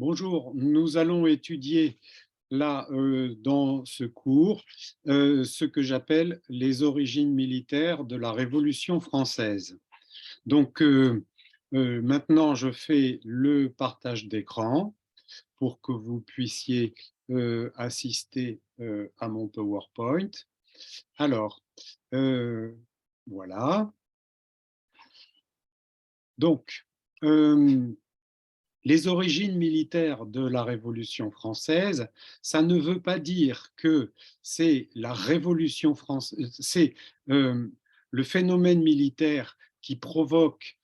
Bonjour, nous allons étudier là dans ce cours ce que j'appelle les origines militaires de la Révolution française. Donc maintenant je fais le partage d'écran pour que vous puissiez assister à mon PowerPoint. Alors euh, voilà. Donc euh, les origines militaires de la Révolution française, ça ne veut pas dire que c'est la Révolution française, c'est le phénomène militaire qui provoque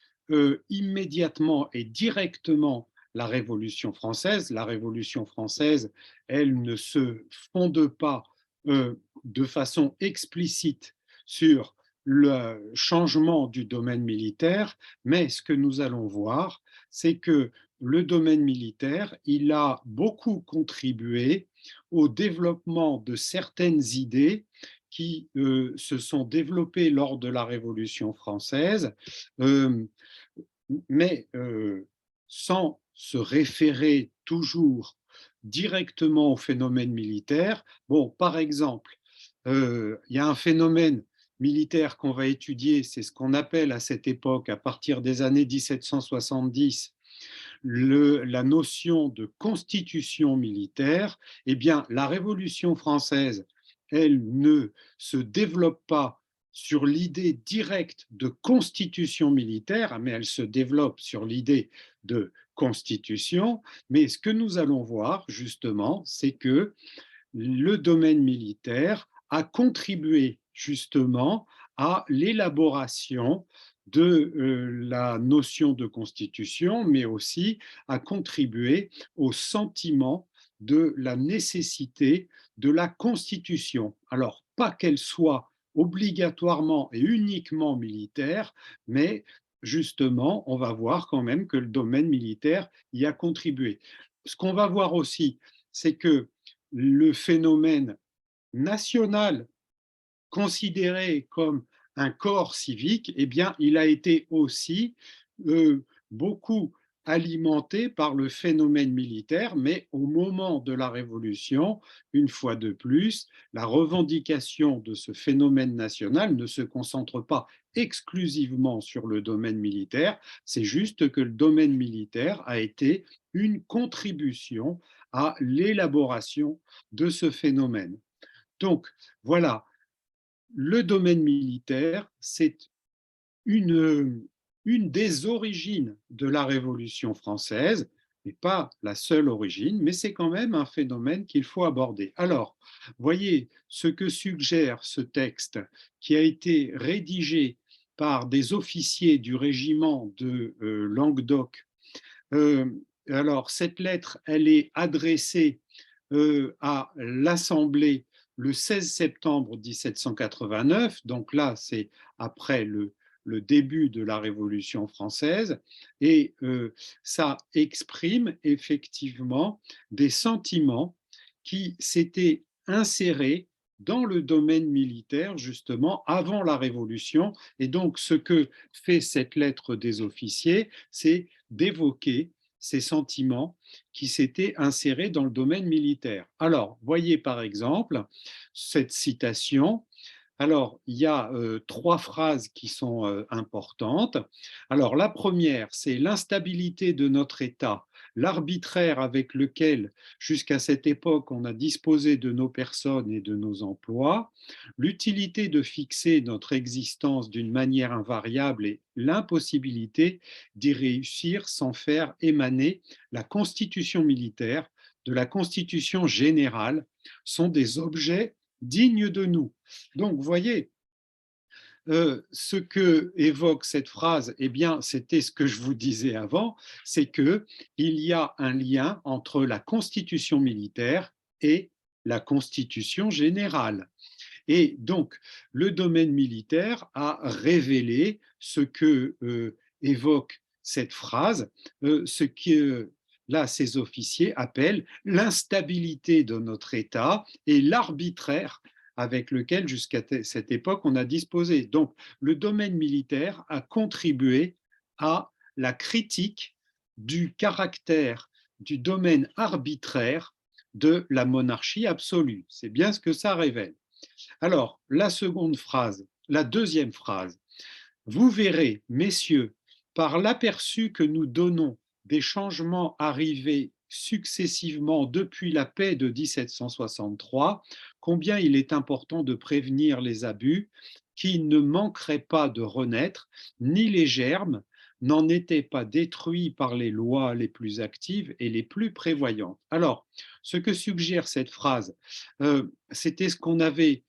immédiatement et directement la Révolution française. La Révolution française, elle ne se fonde pas de façon explicite sur le changement du domaine militaire, mais ce que nous allons voir, c'est que le domaine militaire, il a beaucoup contribué au développement de certaines idées qui se sont développées lors de la Révolution française, euh, mais sans se référer toujours directement au phénomène militaire. Bon, par exemple, il y a un phénomène militaire qu'on va étudier, c'est ce qu'on appelle à cette époque, à partir des années 1770, la notion de constitution militaire. Eh bien, la Révolution française, elle ne se développe pas sur l'idée directe de constitution militaire, mais elle se développe sur l'idée de constitution. Mais ce que nous allons voir, justement, c'est que le domaine militaire a contribué justement à l'élaboration de la notion de constitution, mais aussi a contribué au sentiment de la nécessité de la constitution. Alors, pas qu'elle soit obligatoirement et uniquement militaire, mais justement, on va voir quand même que le domaine militaire y a contribué. Ce qu'on va voir aussi, c'est que le phénomène national considéré comme un corps civique, eh bien, il a été aussi beaucoup alimenté par le phénomène militaire, mais au moment de la Révolution, une fois de plus, la revendication de ce phénomène national ne se concentre pas exclusivement sur le domaine militaire, c'est juste que le domaine militaire a été une contribution à l'élaboration de ce phénomène. Donc, voilà, le domaine militaire, c'est une, une des origines de la Révolution française, et pas la seule origine, mais c'est quand même un phénomène qu'il faut aborder. Alors, voyez ce que suggère ce texte qui a été rédigé par des officiers du régiment de Languedoc. Euh, alors, cette lettre, elle est adressée à l'Assemblée le 16 septembre 1789, donc là, c'est après le début de la Révolution française, et ça exprime effectivement des sentiments qui s'étaient insérés dans le domaine militaire, justement, avant la Révolution. Et donc, ce que fait cette lettre des officiers, c'est d'évoquer ces sentiments qui s'étaient insérés dans le domaine militaire. Alors, voyez par exemple cette citation. Alors, il y a trois phrases qui sont importantes. Alors, la première, c'est l'instabilité de notre État, l'arbitraire avec lequel, jusqu'à cette époque, on a disposé de nos personnes et de nos emplois, l'utilité de fixer notre existence d'une manière invariable et l'impossibilité d'y réussir sans faire émaner la constitution militaire de la constitution générale sont des objets dignes de nous. Donc, vous voyez, ce que évoque cette phrase, eh bien, c'était ce que je vous disais avant, c'est qu'il y a un lien entre la constitution militaire et la constitution générale. Et donc, le domaine militaire a révélé ce que évoque cette phrase, ce que là, ces officiers appellent l'instabilité de notre État et l'arbitraire avec lequel, jusqu'à cette époque, on a disposé. Donc, le domaine militaire a contribué à la critique du caractère du domaine arbitraire de la monarchie absolue. C'est bien ce que ça révèle. Alors, la deuxième phrase, vous verrez, messieurs, par l'aperçu que nous donnons des changements arrivés successivement depuis la paix de 1763, combien il est important de prévenir les abus qui ne manqueraient pas de renaître, ni les germes n'en étaient pas détruits par les lois les plus actives et les plus prévoyantes. Alors, ce que suggère cette phrase, c'était ce qu'on avait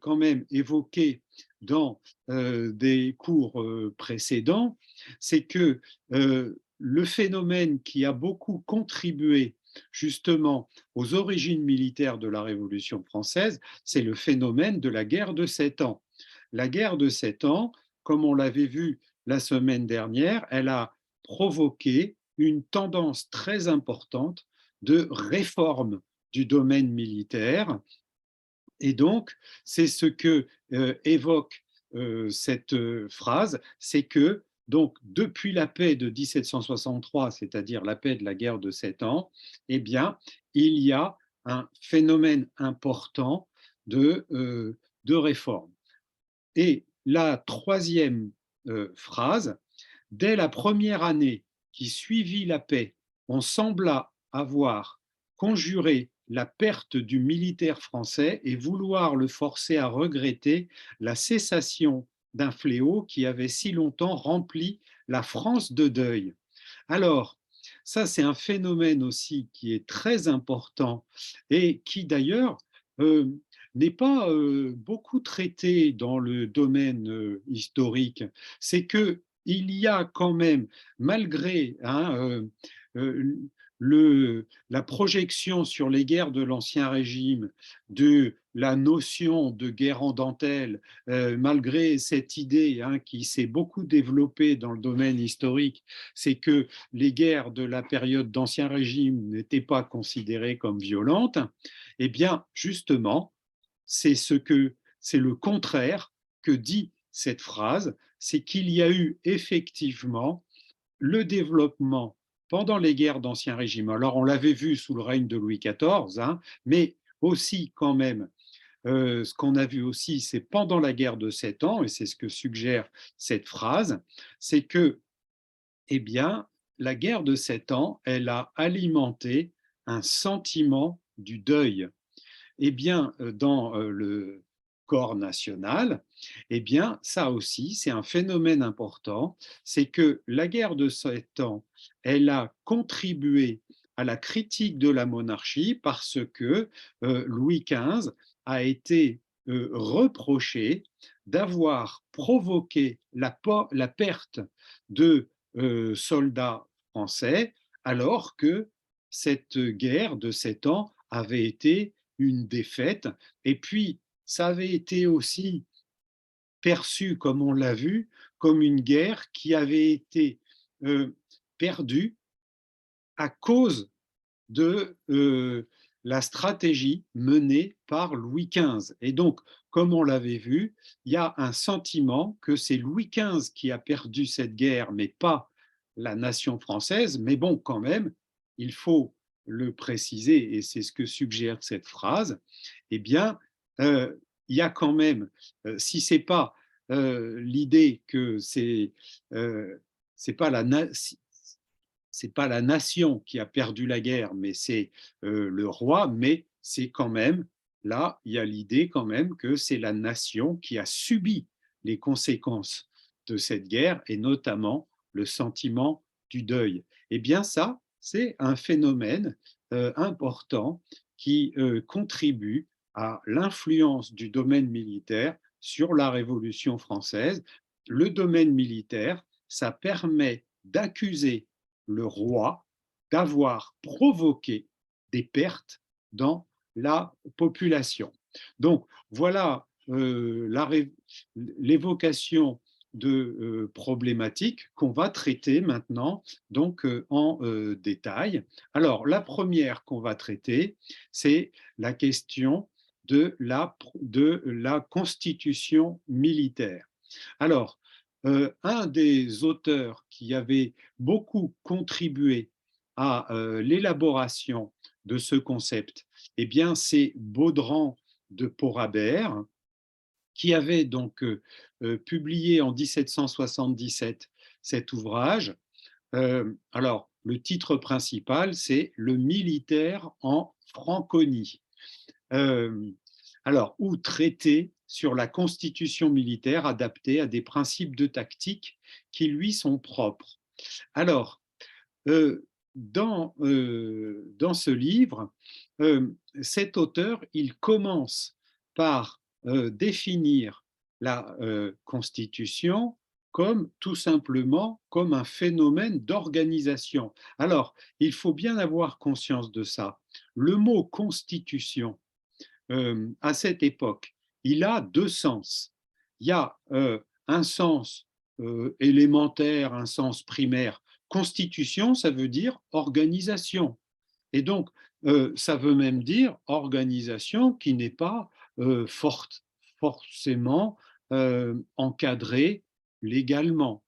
quand même évoqué dans des cours précédents, c'est que le phénomène qui a beaucoup contribué justement aux origines militaires de la Révolution française, c'est le phénomène de la guerre de 7 ans. La guerre de 7 ans, comme on l'avait vu la semaine dernière, elle a provoqué une tendance très importante de réforme du domaine militaire, et donc, c'est ce que évoque cette phrase, c'est que donc depuis la paix de 1763, c'est-à-dire la paix de la guerre de 7 ans, eh bien, il y a un phénomène important de réforme. Et la troisième phrase, dès la première année qui suivit la paix, on sembla avoir conjuré la perte du militaire français et vouloir le forcer à regretter la cessation d'un fléau qui avait si longtemps rempli la France de deuil. Alors, ça, c'est un phénomène aussi qui est très important et qui d'ailleurs euh, n'est pas beaucoup traité dans le domaine historique. C'est que il y a quand même, malgré la projection sur les guerres de l'Ancien Régime, de la notion de guerre en dentelle, malgré cette idée qui s'est beaucoup développée dans le domaine historique, c'est que les guerres de la période d'Ancien Régime n'étaient pas considérées comme violentes, eh bien, justement, c'est le contraire que dit cette phrase, c'est qu'il y a eu effectivement le développement pendant les guerres d'Ancien Régime. Alors, on l'avait vu sous le règne de Louis XIV, mais aussi quand même, ce qu'on a vu aussi, c'est pendant la guerre de 7 ans, et c'est ce que suggère cette phrase, c'est que eh bien, la guerre de 7 ans, elle a alimenté un sentiment du deuil. Eh bien, dans le corps national, eh bien, ça aussi, c'est un phénomène important, c'est que la guerre de 7 ans, elle a contribué à la critique de la monarchie parce que Louis XV a été reproché d'avoir provoqué la perte de soldats français alors que cette guerre de 7 ans avait été une défaite. Et puis, ça avait été aussi perçu, comme on l'a vu, comme une guerre qui avait été perdue à cause de la stratégie menée par Louis XV. Et donc, comme on l'avait vu, il y a un sentiment que c'est Louis XV qui a perdu cette guerre, mais pas la nation française. Mais bon, quand même, il faut le préciser, et c'est ce que suggère cette phrase, eh bien, il y a quand même, si c'est pas l'idée que c'est pas la c'est pas la nation qui a perdu la guerre, mais c'est le roi, mais c'est quand même, là, il y a l'idée quand même que c'est la nation qui a subi les conséquences de cette guerre, et notamment le sentiment du deuil. Eh bien ça, c'est un phénomène important qui contribue à l'influence du domaine militaire sur la Révolution française. Le domaine militaire, ça permet d'accuser le roi d'avoir provoqué des pertes dans la population. Donc voilà l'évocation de problématiques qu'on va traiter maintenant donc en détail. Alors la première qu'on va traiter, c'est la question de la constitution militaire. Alors, un des auteurs qui avait beaucoup contribué à l'élaboration de ce concept, eh bien, c'est Baudran de Porabert, qui avait donc publié en 1777 cet ouvrage. Alors, le titre principal, c'est Le militaire en Franconie. Euh, alors, ou traité sur la constitution militaire adaptée à des principes de tactique qui lui sont propres. Alors, dans ce livre, cet auteur, il commence par définir la Constitution comme tout simplement comme un phénomène d'organisation. Alors, il faut bien avoir conscience de ça. Le mot constitution, à cette époque, il a deux sens. Il y a un sens élémentaire, un sens primaire. Constitution, ça veut dire organisation. Et donc, ça veut même dire organisation qui n'est pas forcément encadrée légalement.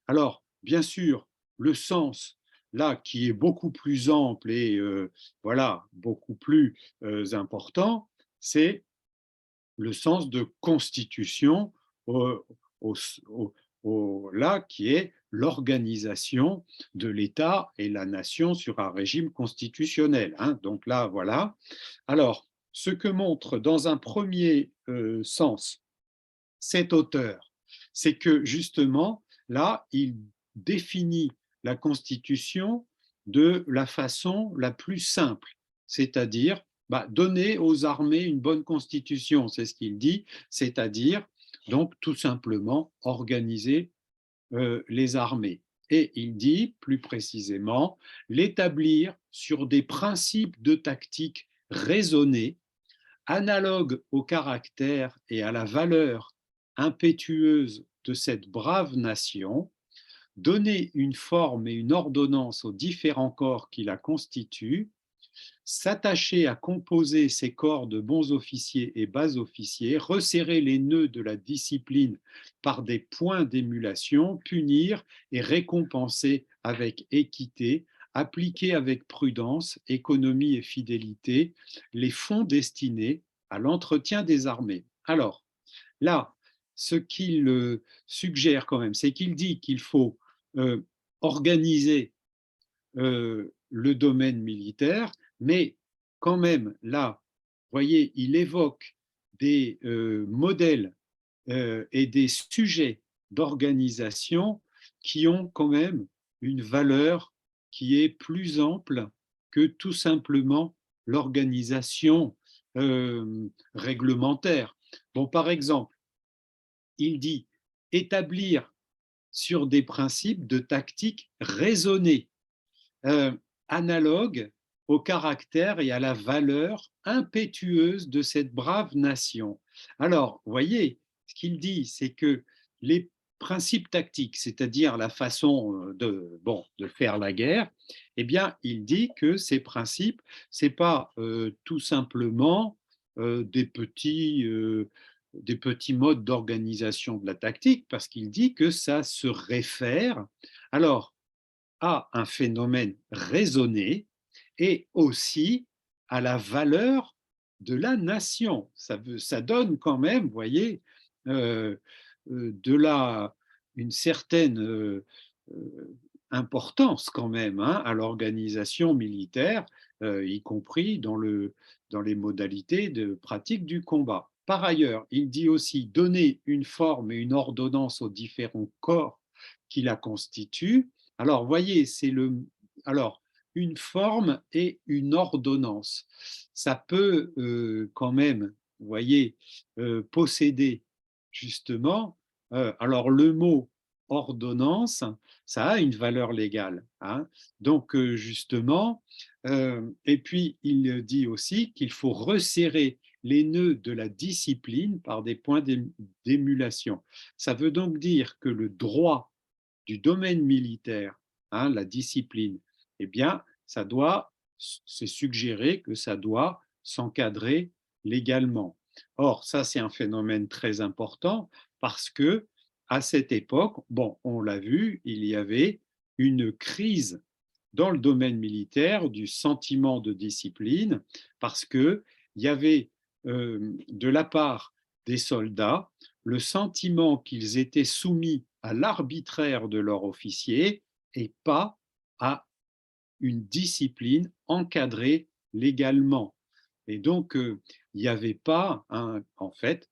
Alors, bien sûr, le sens, là, qui est beaucoup plus ample et voilà, beaucoup plus important, c'est le sens de constitution au, au- là qui est l'organisation de l'État et la nation sur un régime constitutionnel, hein. Donc là, voilà. Alors, ce que montre dans un premier sens cet auteur, c'est que justement, là, il définit la Constitution de la façon la plus simple, c'est-à-dire donner aux armées une bonne constitution, c'est ce qu'il dit, c'est-à-dire donc tout simplement organiser les armées. Et il dit plus précisément l'établir sur des principes de tactique raisonnés analogue au caractère et à la valeur impétueuse de cette brave nation, donner une forme et une ordonnance aux différents corps qui la constituent, s'attacher à composer ces corps de bons officiers et bas officiers, resserrer les nœuds de la discipline par des points d'émulation, punir et récompenser avec équité, appliquer avec prudence, économie et fidélité les fonds destinés à l'entretien des armées. Alors, là, ce qu'il suggère quand même, c'est qu'il dit qu'il faut organiser le domaine militaire, mais quand même, là, vous voyez, il évoque des modèles et des sujets d'organisation qui ont quand même une valeur qui est plus ample que tout simplement l'organisation réglementaire. Bon, par exemple, il dit établir sur des principes de tactique raisonnée, euh, analogue au caractère et à la valeur impétueuse de cette brave nation. Alors, vous voyez, ce qu'il dit, c'est que les principes tactiques, c'est-à-dire la façon de faire la guerre, eh bien, il dit que ces principes, ce n'est pas tout simplement des petits modes d'organisation de la tactique, parce qu'il dit que ça se réfère. Alors, à un phénomène raisonné et aussi à la valeur de la nation. Ça donne quand même, vous voyez, euh, de une certaine importance quand même, hein, à l'organisation militaire, y compris dans les modalités de pratique du combat. Par ailleurs, il dit aussi donner une forme et une ordonnance aux différents corps qui la constituent. Alors, voyez, alors une forme et une ordonnance. Ça peut quand même, vous voyez, posséder justement. Alors, le mot ordonnance, ça a une valeur légale, hein. Donc, justement, et puis il dit aussi qu'il faut resserrer les nœuds de la discipline par des points d'émulation. Ça veut donc dire que le droit du domaine militaire, hein, la discipline, eh bien, c'est suggéré que ça doit s'encadrer légalement. Or, ça, c'est un phénomène très important parce que à cette époque, bon, on l'a vu, il y avait une crise dans le domaine militaire du sentiment de discipline, parce qu'il y avait de la part des soldats le sentiment qu'ils étaient soumis à l'arbitraire de leur officier et pas à une discipline encadrée légalement. Et donc, il n'y avait pas, en fait,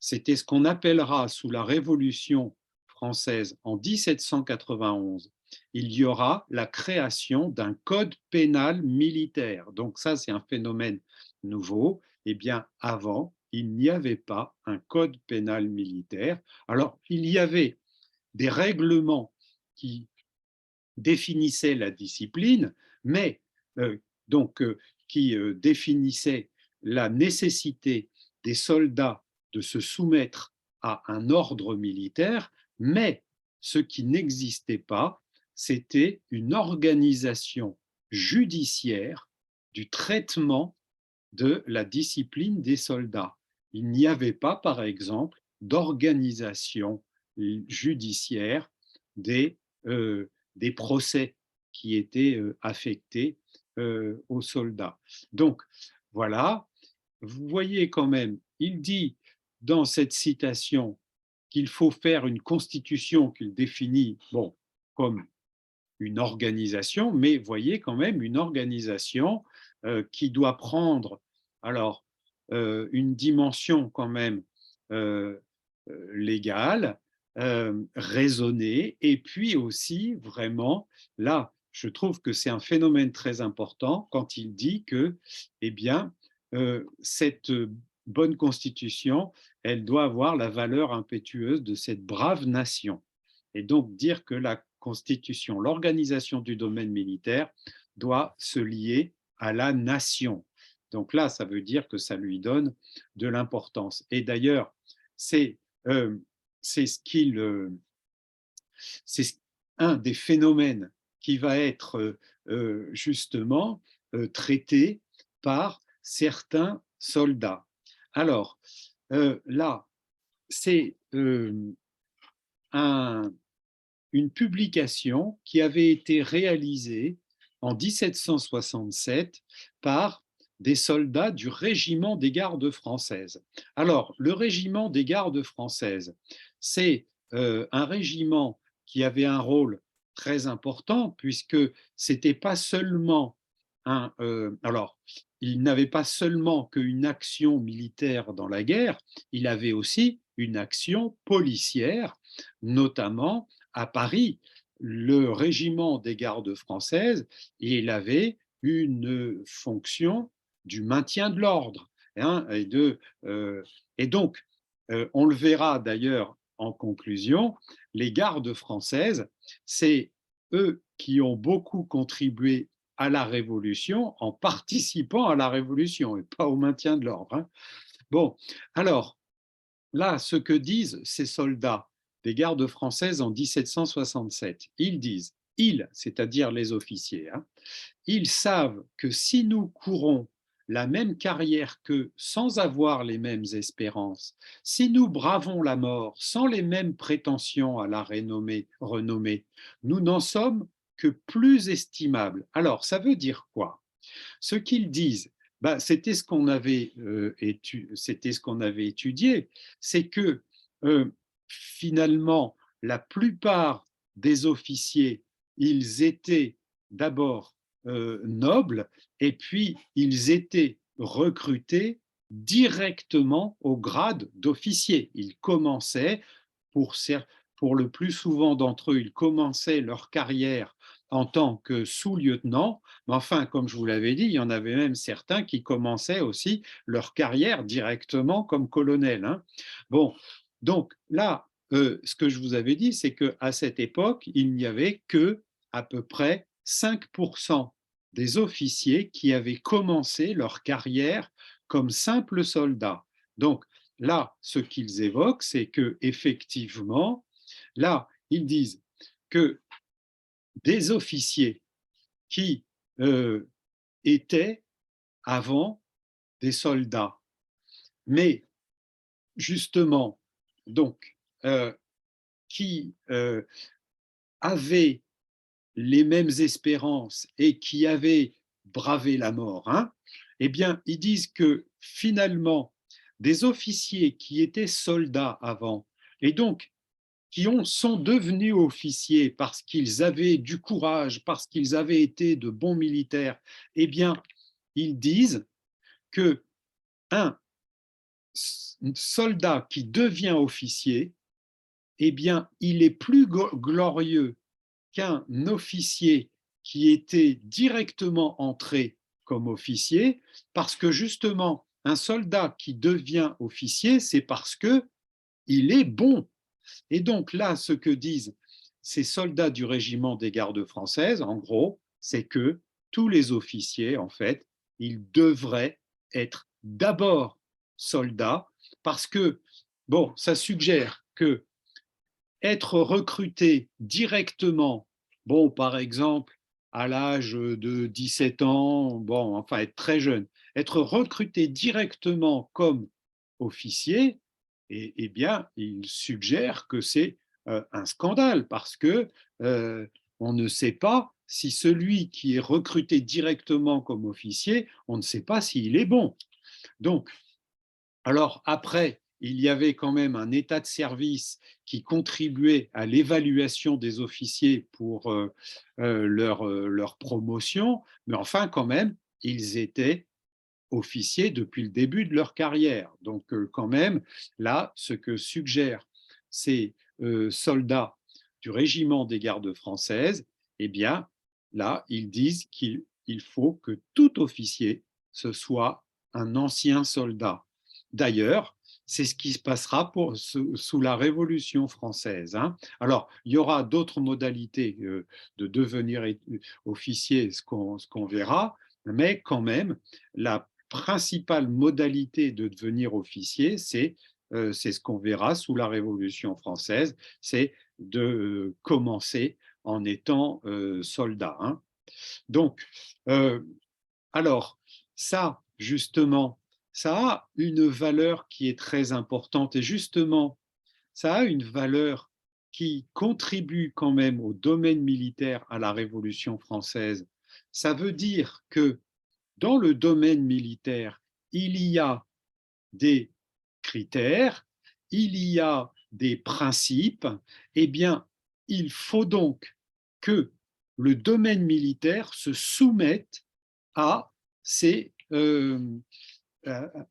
c'était ce qu'on appellera sous la Révolution française en 1791, il y aura la création d'un code pénal militaire. Donc ça, c'est un phénomène nouveau. Eh bien, avant, il n'y avait pas un code pénal militaire. Alors, il y avait des règlements qui définissait la discipline, mais donc qui définissait la nécessité des soldats de se soumettre à un ordre militaire, mais ce qui n'existait pas, c'était une organisation judiciaire du traitement de la discipline des soldats. Il n'y avait pas, par exemple, d'organisation judiciaire des, des procès qui étaient affectés aux soldats. Donc, voilà, vous voyez quand même, il dit dans cette citation qu'il faut faire une constitution qu'il définit bon, comme une organisation, mais voyez quand même une organisation qui doit prendre alors une dimension quand même euh, légale, raisonnée, et puis aussi vraiment là, je trouve que c'est un phénomène très important quand il dit que, eh bien, cette bonne constitution, elle doit avoir la valeur impétueuse de cette brave nation. Et donc dire que la constitution, l'organisation du domaine militaire doit se lier à la nation. Donc là, ça veut dire que ça lui donne de l'importance. Et d'ailleurs, c'est ce qu'il, c'est un des phénomènes qui va être justement traité par certains soldats. Alors là, c'est un, une publication qui avait été réalisée en 1767 par des soldats du régiment des gardes françaises. Alors, le régiment des gardes françaises, c'est un régiment qui avait un rôle très important puisque c'était pas seulement alors, il n'avait pas seulement qu'une action militaire dans la guerre, il avait aussi une action policière, notamment à Paris, le régiment des gardes françaises, il avait une fonction du maintien de l'ordre. Hein, et donc, on le verra d'ailleurs en conclusion, les gardes françaises, c'est eux qui ont beaucoup contribué à la Révolution en participant à la Révolution et pas au maintien de l'ordre. Hein. Bon, alors, là, ce que disent ces soldats des gardes françaises en 1767, ils disent, ils, c'est-à-dire les officiers, hein, ils savent que si nous courons la même carrière qu'eux sans avoir les mêmes espérances, si nous bravons la mort sans les mêmes prétentions à la renommée, nous n'en sommes que plus estimables. Alors, ça veut dire quoi? Ce qu'ils disent, bah, c'était ce qu'on avait, avait étudié, c'est que finalement, la plupart des officiers, ils étaient d'abord nobles et puis ils étaient recrutés directement au grade d'officier. Ils commençaient, pour, pour le plus souvent d'entre eux, ils commençaient leur carrière en tant que sous-lieutenant, mais enfin, comme je vous l'avais dit, il y en avait même certains qui commençaient aussi leur carrière directement comme colonel. Hein. Bon, donc là, ce que je vous avais dit, c'est qu'à cette époque, il n'y avait que à peu près 5% des officiers qui avaient commencé leur carrière comme simples soldats. Donc là, ce qu'ils évoquent, c'est que effectivement, là, ils disent que des officiers qui étaient avant des soldats, mais justement, donc, qui avaient les mêmes espérances et qui avaient bravé la mort, hein, eh bien, ils disent que finalement, des officiers qui étaient soldats avant, et donc sont devenus officiers parce qu'ils avaient du courage, parce qu'ils avaient été de bons militaires, eh bien, ils disent que un soldat qui devient officier, eh bien, il est plus glorieux qu'un officier qui était directement entré comme officier, parce que justement, un soldat qui devient officier, c'est parce que il est bon. Et donc là, ce que disent ces soldats du régiment des gardes françaises, en gros, c'est que tous les officiers, en fait, ils devraient être d'abord soldats, parce que, bon, ça suggère que être recruté directement, bon, par exemple, à l'âge de 17 ans, bon, enfin, être très jeune, être recruté directement comme officier, eh bien, il suggère que c'est un scandale parce que on ne sait pas si celui qui est recruté directement comme officier, on ne sait pas s'il est bon. Donc, alors après, il y avait quand même un état de service qui contribuait à l'évaluation des officiers pour leur promotion, mais enfin quand même, ils étaient officiers depuis le début de leur carrière. Donc quand même, là, ce que suggèrent ces soldats du régiment des gardes françaises, eh bien, là, ils disent qu'il faut que tout officier, ce soit un ancien soldat. D'ailleurs, c'est ce qui se passera sous la Révolution française, hein. Alors, il y aura d'autres modalités de devenir officier, ce qu'on verra, mais quand même, la principale modalité de devenir officier, c'est ce qu'on verra sous la Révolution française, c'est de commencer en étant soldat, hein. Donc, euh, alors, ça, justement, ça a une valeur qui est très importante et justement, ça a une valeur qui contribue quand même au domaine militaire à la Révolution française. Ça veut dire que dans le domaine militaire, il y a des critères, il y a des principes, eh bien, il faut donc que le domaine militaire se soumette à ces, euh,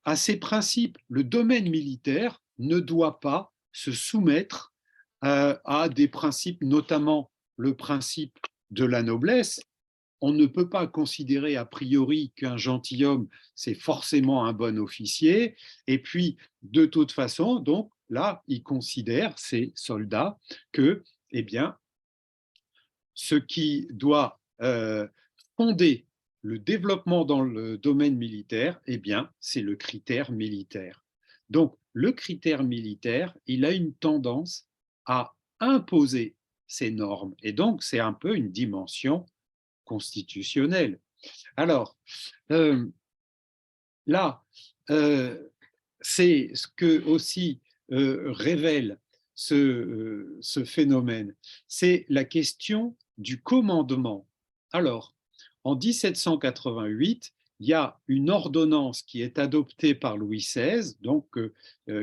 à ces principes. Le domaine militaire ne doit pas se soumettre à des principes, notamment le principe de la noblesse. On ne peut pas considérer a priori qu'un gentilhomme, c'est forcément un bon officier. Et puis, de toute façon, donc là, ils considèrent, ces soldats, que, eh bien, ce qui doit fonder le développement dans le domaine militaire, eh bien, c'est le critère militaire. Donc, le critère militaire, il a une tendance à imposer ces normes. Et donc, c'est un peu une dimension constitutionnelle. Alors, euh, là, euh, c'est ce que aussi révèle ce phénomène, c'est la question du commandement. Alors, en 1788, il y a une ordonnance qui est adoptée par Louis XVI, donc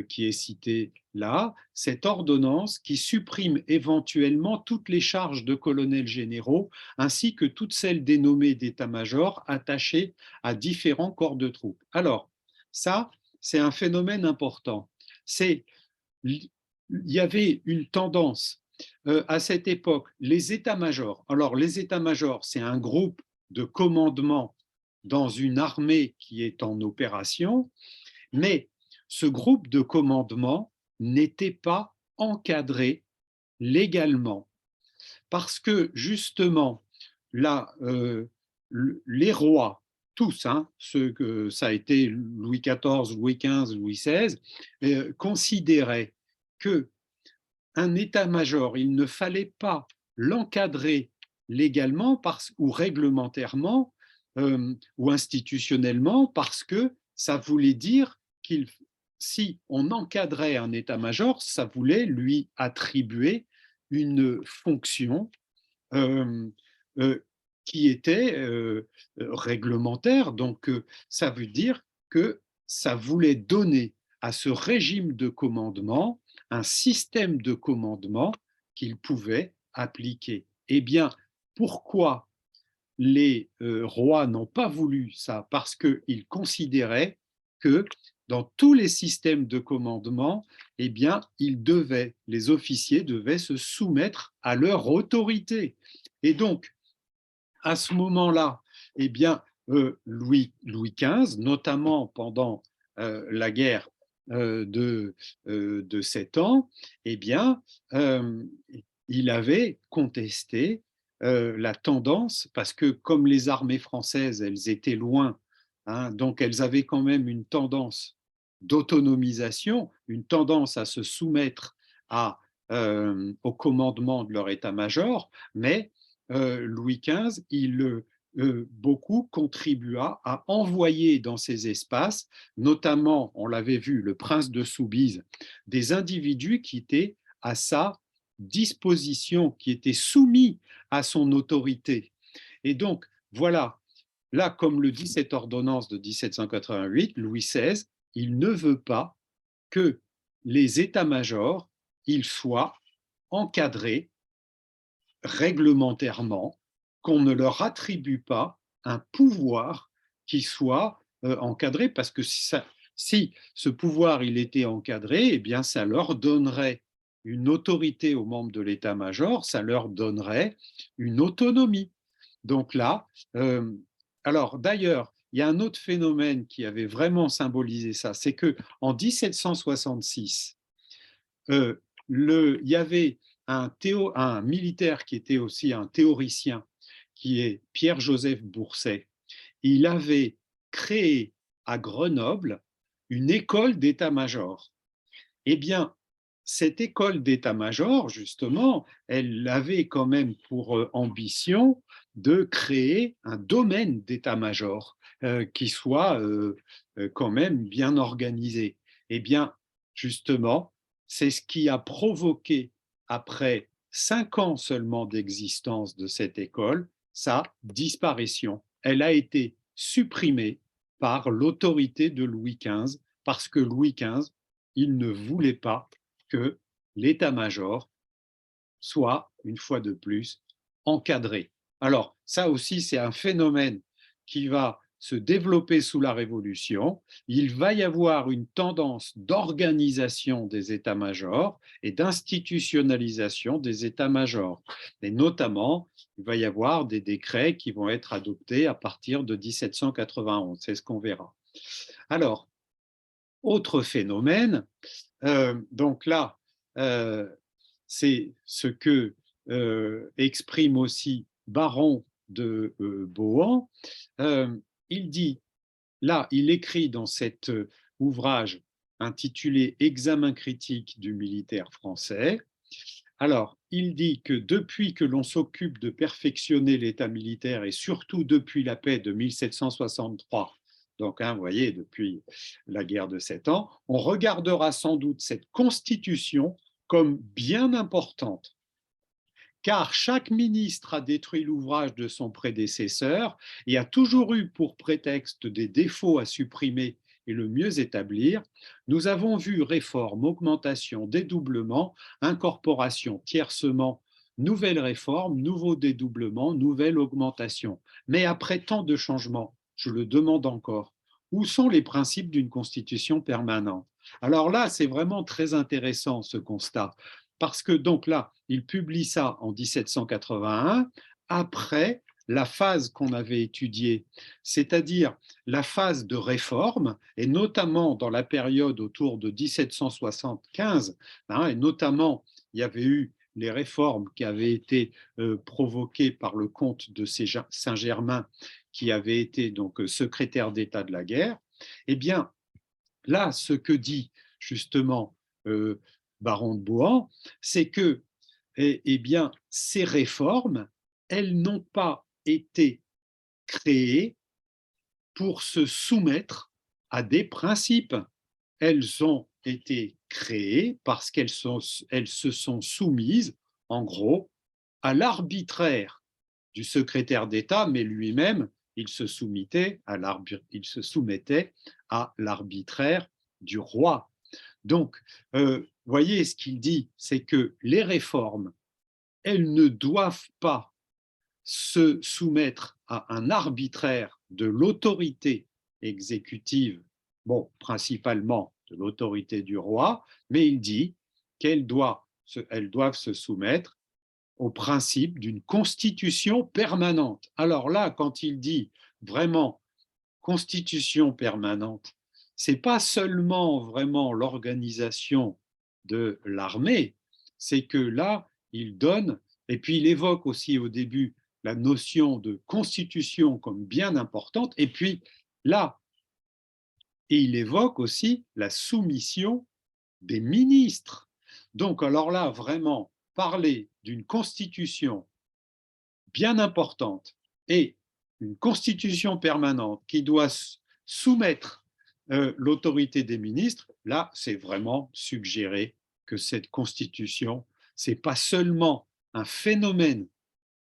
qui est citée là, cette ordonnance qui supprime éventuellement toutes les charges de colonels généraux ainsi que toutes celles dénommées d'état-major attachées à différents corps de troupes. Alors, ça, c'est un phénomène important. C'est, il y avait une tendance à cette époque, les états-majors. Alors, les états-majors, c'est un groupe de commandement dans une armée qui est en opération, mais ce groupe de commandement n'était pas encadré légalement parce que justement, là, les rois, tous, hein, ceux que ça a été Louis XIV, Louis XV, Louis XVI, considéraient que un état-major, il ne fallait pas l'encadrer légalement ou réglementairement ou institutionnellement parce que ça voulait dire qu'il si on encadrait un état-major, ça voulait lui attribuer une fonction euh, qui était réglementaire. Donc, ça veut dire que ça voulait donner à ce régime de commandement un système de commandement qu'il pouvait appliquer. Eh bien, pourquoi les rois n'ont pas voulu ça? Parce qu'ils considéraient que dans tous les systèmes de commandement, eh bien, les officiers devaient se soumettre à leur autorité. Et donc, à ce moment-là, eh bien, Louis XV, notamment pendant la guerre de 7 ans, eh bien, euh, il avait contesté la tendance, parce que comme les armées françaises, elles étaient loin, hein, donc elles avaient quand même une tendance d'autonomisation, une tendance à se soumettre au commandement de leur état-major, mais Louis XV, beaucoup contribua à envoyer dans ces espaces, notamment, on l'avait vu, le prince de Soubise, des individus qui étaient à sa disposition, qui étaient soumis à son autorité. Et donc, voilà, là, comme le dit cette ordonnance de 1788, Louis XVI, il ne veut pas que les états-majors, ils soient encadrés réglementairement, qu'on ne leur attribue pas un pouvoir qui soit encadré, parce que si ce pouvoir il était encadré, eh bien ça leur donnerait une autorité aux membres de l'état-major, ça leur donnerait une autonomie. Donc là, alors d'ailleurs, il y a un autre phénomène qui avait vraiment symbolisé ça, c'est que en 1766, il y avait un militaire qui était aussi un théoricien, qui est Pierre-Joseph Bourset. Il avait créé à Grenoble une école d'état-major. Eh bien, cette école d'état-major, justement, elle avait quand même pour ambition de créer un domaine d'état-major qui soit quand même bien organisé. Eh bien, justement, c'est ce qui a provoqué, après 5 ans seulement d'existence de cette école, sa disparition. Elle a été supprimée par l'autorité de Louis XV parce que Louis XV, il ne voulait pas que l'état-major soit, une fois de plus, encadré. Alors, ça aussi, c'est un phénomène qui va se développer sous la Révolution. Il va y avoir une tendance d'organisation des états-majors et d'institutionnalisation des états-majors. Et notamment, il va y avoir des décrets qui vont être adoptés à partir de 1791. C'est ce qu'on verra. Alors, autre phénomène, donc là, euh, c'est ce que exprime aussi Baron de Bohan. Euh, il dit, là, il écrit dans cet ouvrage intitulé Examen critique du militaire français. Alors, il dit que depuis que l'on s'occupe de perfectionner l'état militaire et surtout depuis la paix de 1763, donc vous voyez, depuis la guerre de 7 ans, on regardera sans doute cette constitution comme bien importante, car chaque ministre a détruit l'ouvrage de son prédécesseur et a toujours eu pour prétexte des défauts à supprimer et le mieux établir. Nous avons vu réforme, augmentation, dédoublement, incorporation, tiercement, nouvelle réforme, nouveau dédoublement, nouvelle augmentation. Mais après tant de changements, je le demande encore, où sont les principes d'une constitution permanente? Alors là, c'est vraiment très intéressant ce constat, parce que donc là, il publie ça en 1781, après la phase qu'on avait étudiée, c'est-à-dire la phase de réforme, et notamment dans la période autour de 1775, hein, et notamment il y avait eu les réformes qui avaient été provoquées par le comte de Saint-Germain, qui avait été donc secrétaire d'État de la guerre. Eh bien, là, ce que dit justement euh, Baron de Bohan, c'est que bien, ces réformes, elles n'ont pas été créées pour se soumettre à des principes. Elles ont été créées parce elles se sont soumises, en gros, à l'arbitraire du secrétaire d'État, mais lui-même, il se soumettait à l'arbitraire du roi. Donc, voyez ce qu'il dit, c'est que les réformes, elles ne doivent pas se soumettre à un arbitraire de l'autorité exécutive, bon, principalement de l'autorité du roi, mais il dit elles doivent se soumettre au principe d'une constitution permanente. Alors là, quand il dit vraiment constitution permanente, c'est pas seulement vraiment l'organisation de l'armée, c'est que là, il donne, et puis il évoque aussi au début la notion de constitution comme bien importante, et puis là, et il évoque aussi la soumission des ministres. Donc alors là, vraiment, parler d'une constitution bien importante et une constitution permanente qui doit soumettre l'autorité des ministres, là, c'est vraiment suggérer que cette constitution, c'est pas seulement un phénomène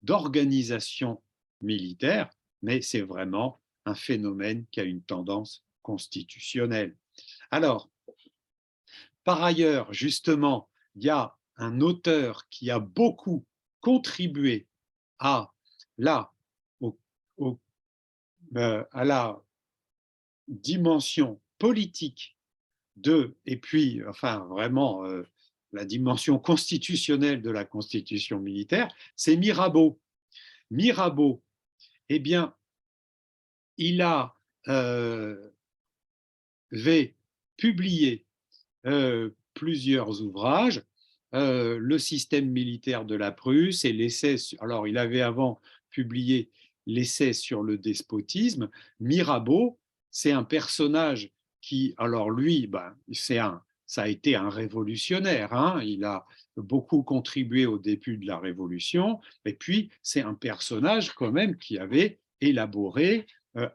d'organisation militaire, mais c'est vraiment un phénomène qui a une tendance constitutionnelle. Alors, par ailleurs, justement, il y a un auteur qui a beaucoup contribué à la, au- au- à la dimension politique et puis, enfin, vraiment, la dimension constitutionnelle de la constitution militaire, c'est Mirabeau. Mirabeau, eh bien, il avait publié plusieurs ouvrages, le système militaire de la Prusse et l'essai, alors il avait avant publié l'essai sur le despotisme. Mirabeau, c'est un personnage qui, alors lui, ben, ça a été un révolutionnaire, hein, il a beaucoup contribué au début de la Révolution, et puis c'est un personnage quand même qui avait élaboré,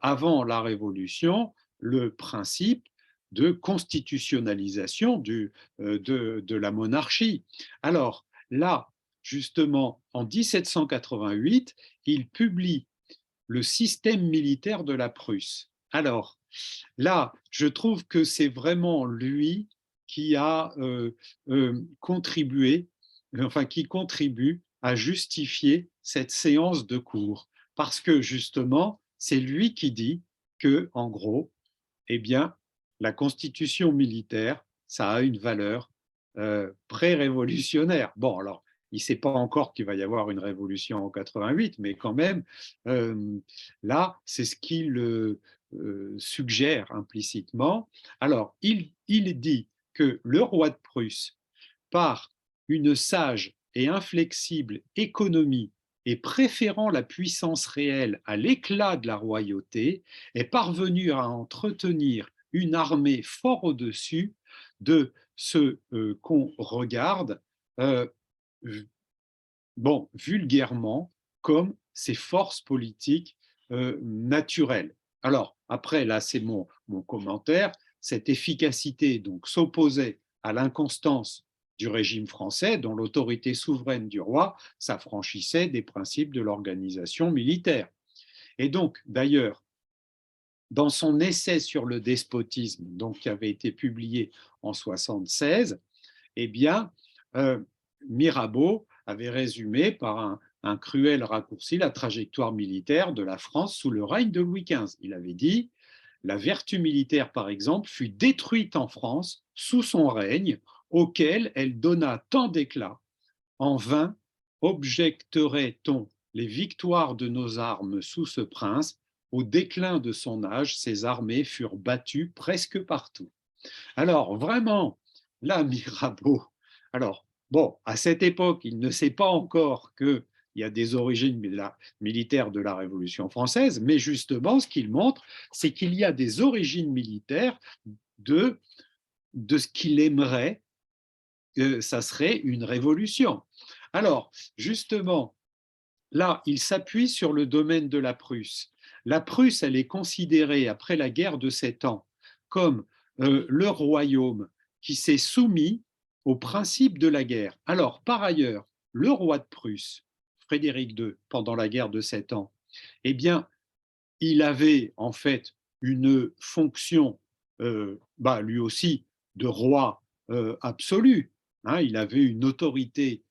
avant la Révolution, le principe de constitutionnalisation de la monarchie. Alors là, justement, en 1788, il publie le système militaire de la Prusse. Alors là, je trouve que c'est vraiment lui qui a contribué, enfin qui contribue à justifier cette séance de cours, parce que justement, c'est lui qui dit que, en gros, eh bien, la constitution militaire, ça a une valeur pré-révolutionnaire. Bon, alors, il ne sait pas encore qu'il va y avoir une révolution en 88, mais quand même, là, c'est ce qu'il suggère implicitement. Alors, il dit que le roi de Prusse, par une sage et inflexible économie et préférant la puissance réelle à l'éclat de la royauté, est parvenu à entretenir une armée fort au-dessus de ce qu'on regarde, euh, bon, vulgairement, comme ses forces politiques naturelles. Alors, après, là, c'est mon commentaire, cette efficacité donc s'opposait à l'inconstance du régime français, dont l'autorité souveraine du roi s'affranchissait des principes de l'organisation militaire. Et donc, d'ailleurs, dans son essai sur le despotisme, donc, qui avait été publié en 1976, eh bien, Mirabeau avait résumé par un cruel raccourci la trajectoire militaire de la France sous le règne de Louis XV. Il avait dit: la vertu militaire, par exemple, fut détruite en France sous son règne, auquel elle donna tant d'éclat. En vain objecterait-on les victoires de nos armes sous ce prince. Au déclin de son âge, ses armées furent battues presque partout. Alors, vraiment, là, Mirabeau, alors, bon, à cette époque, il ne sait pas encore qu'il y a des origines militaires de la Révolution française, mais justement, ce qu'il montre, c'est qu'il y a des origines militaires de, de ce qu'il aimerait que ça serait une révolution. Alors, justement, là, il s'appuie sur le domaine de la Prusse. La Prusse, elle est considérée, après la guerre de 7 ans, comme le royaume qui s'est soumis au principe de la guerre. Alors, par ailleurs, le roi de Prusse, Frédéric II, pendant la guerre de 7 ans, eh bien, il avait en fait une fonction, lui aussi, de roi absolu, hein. Il avait une autorité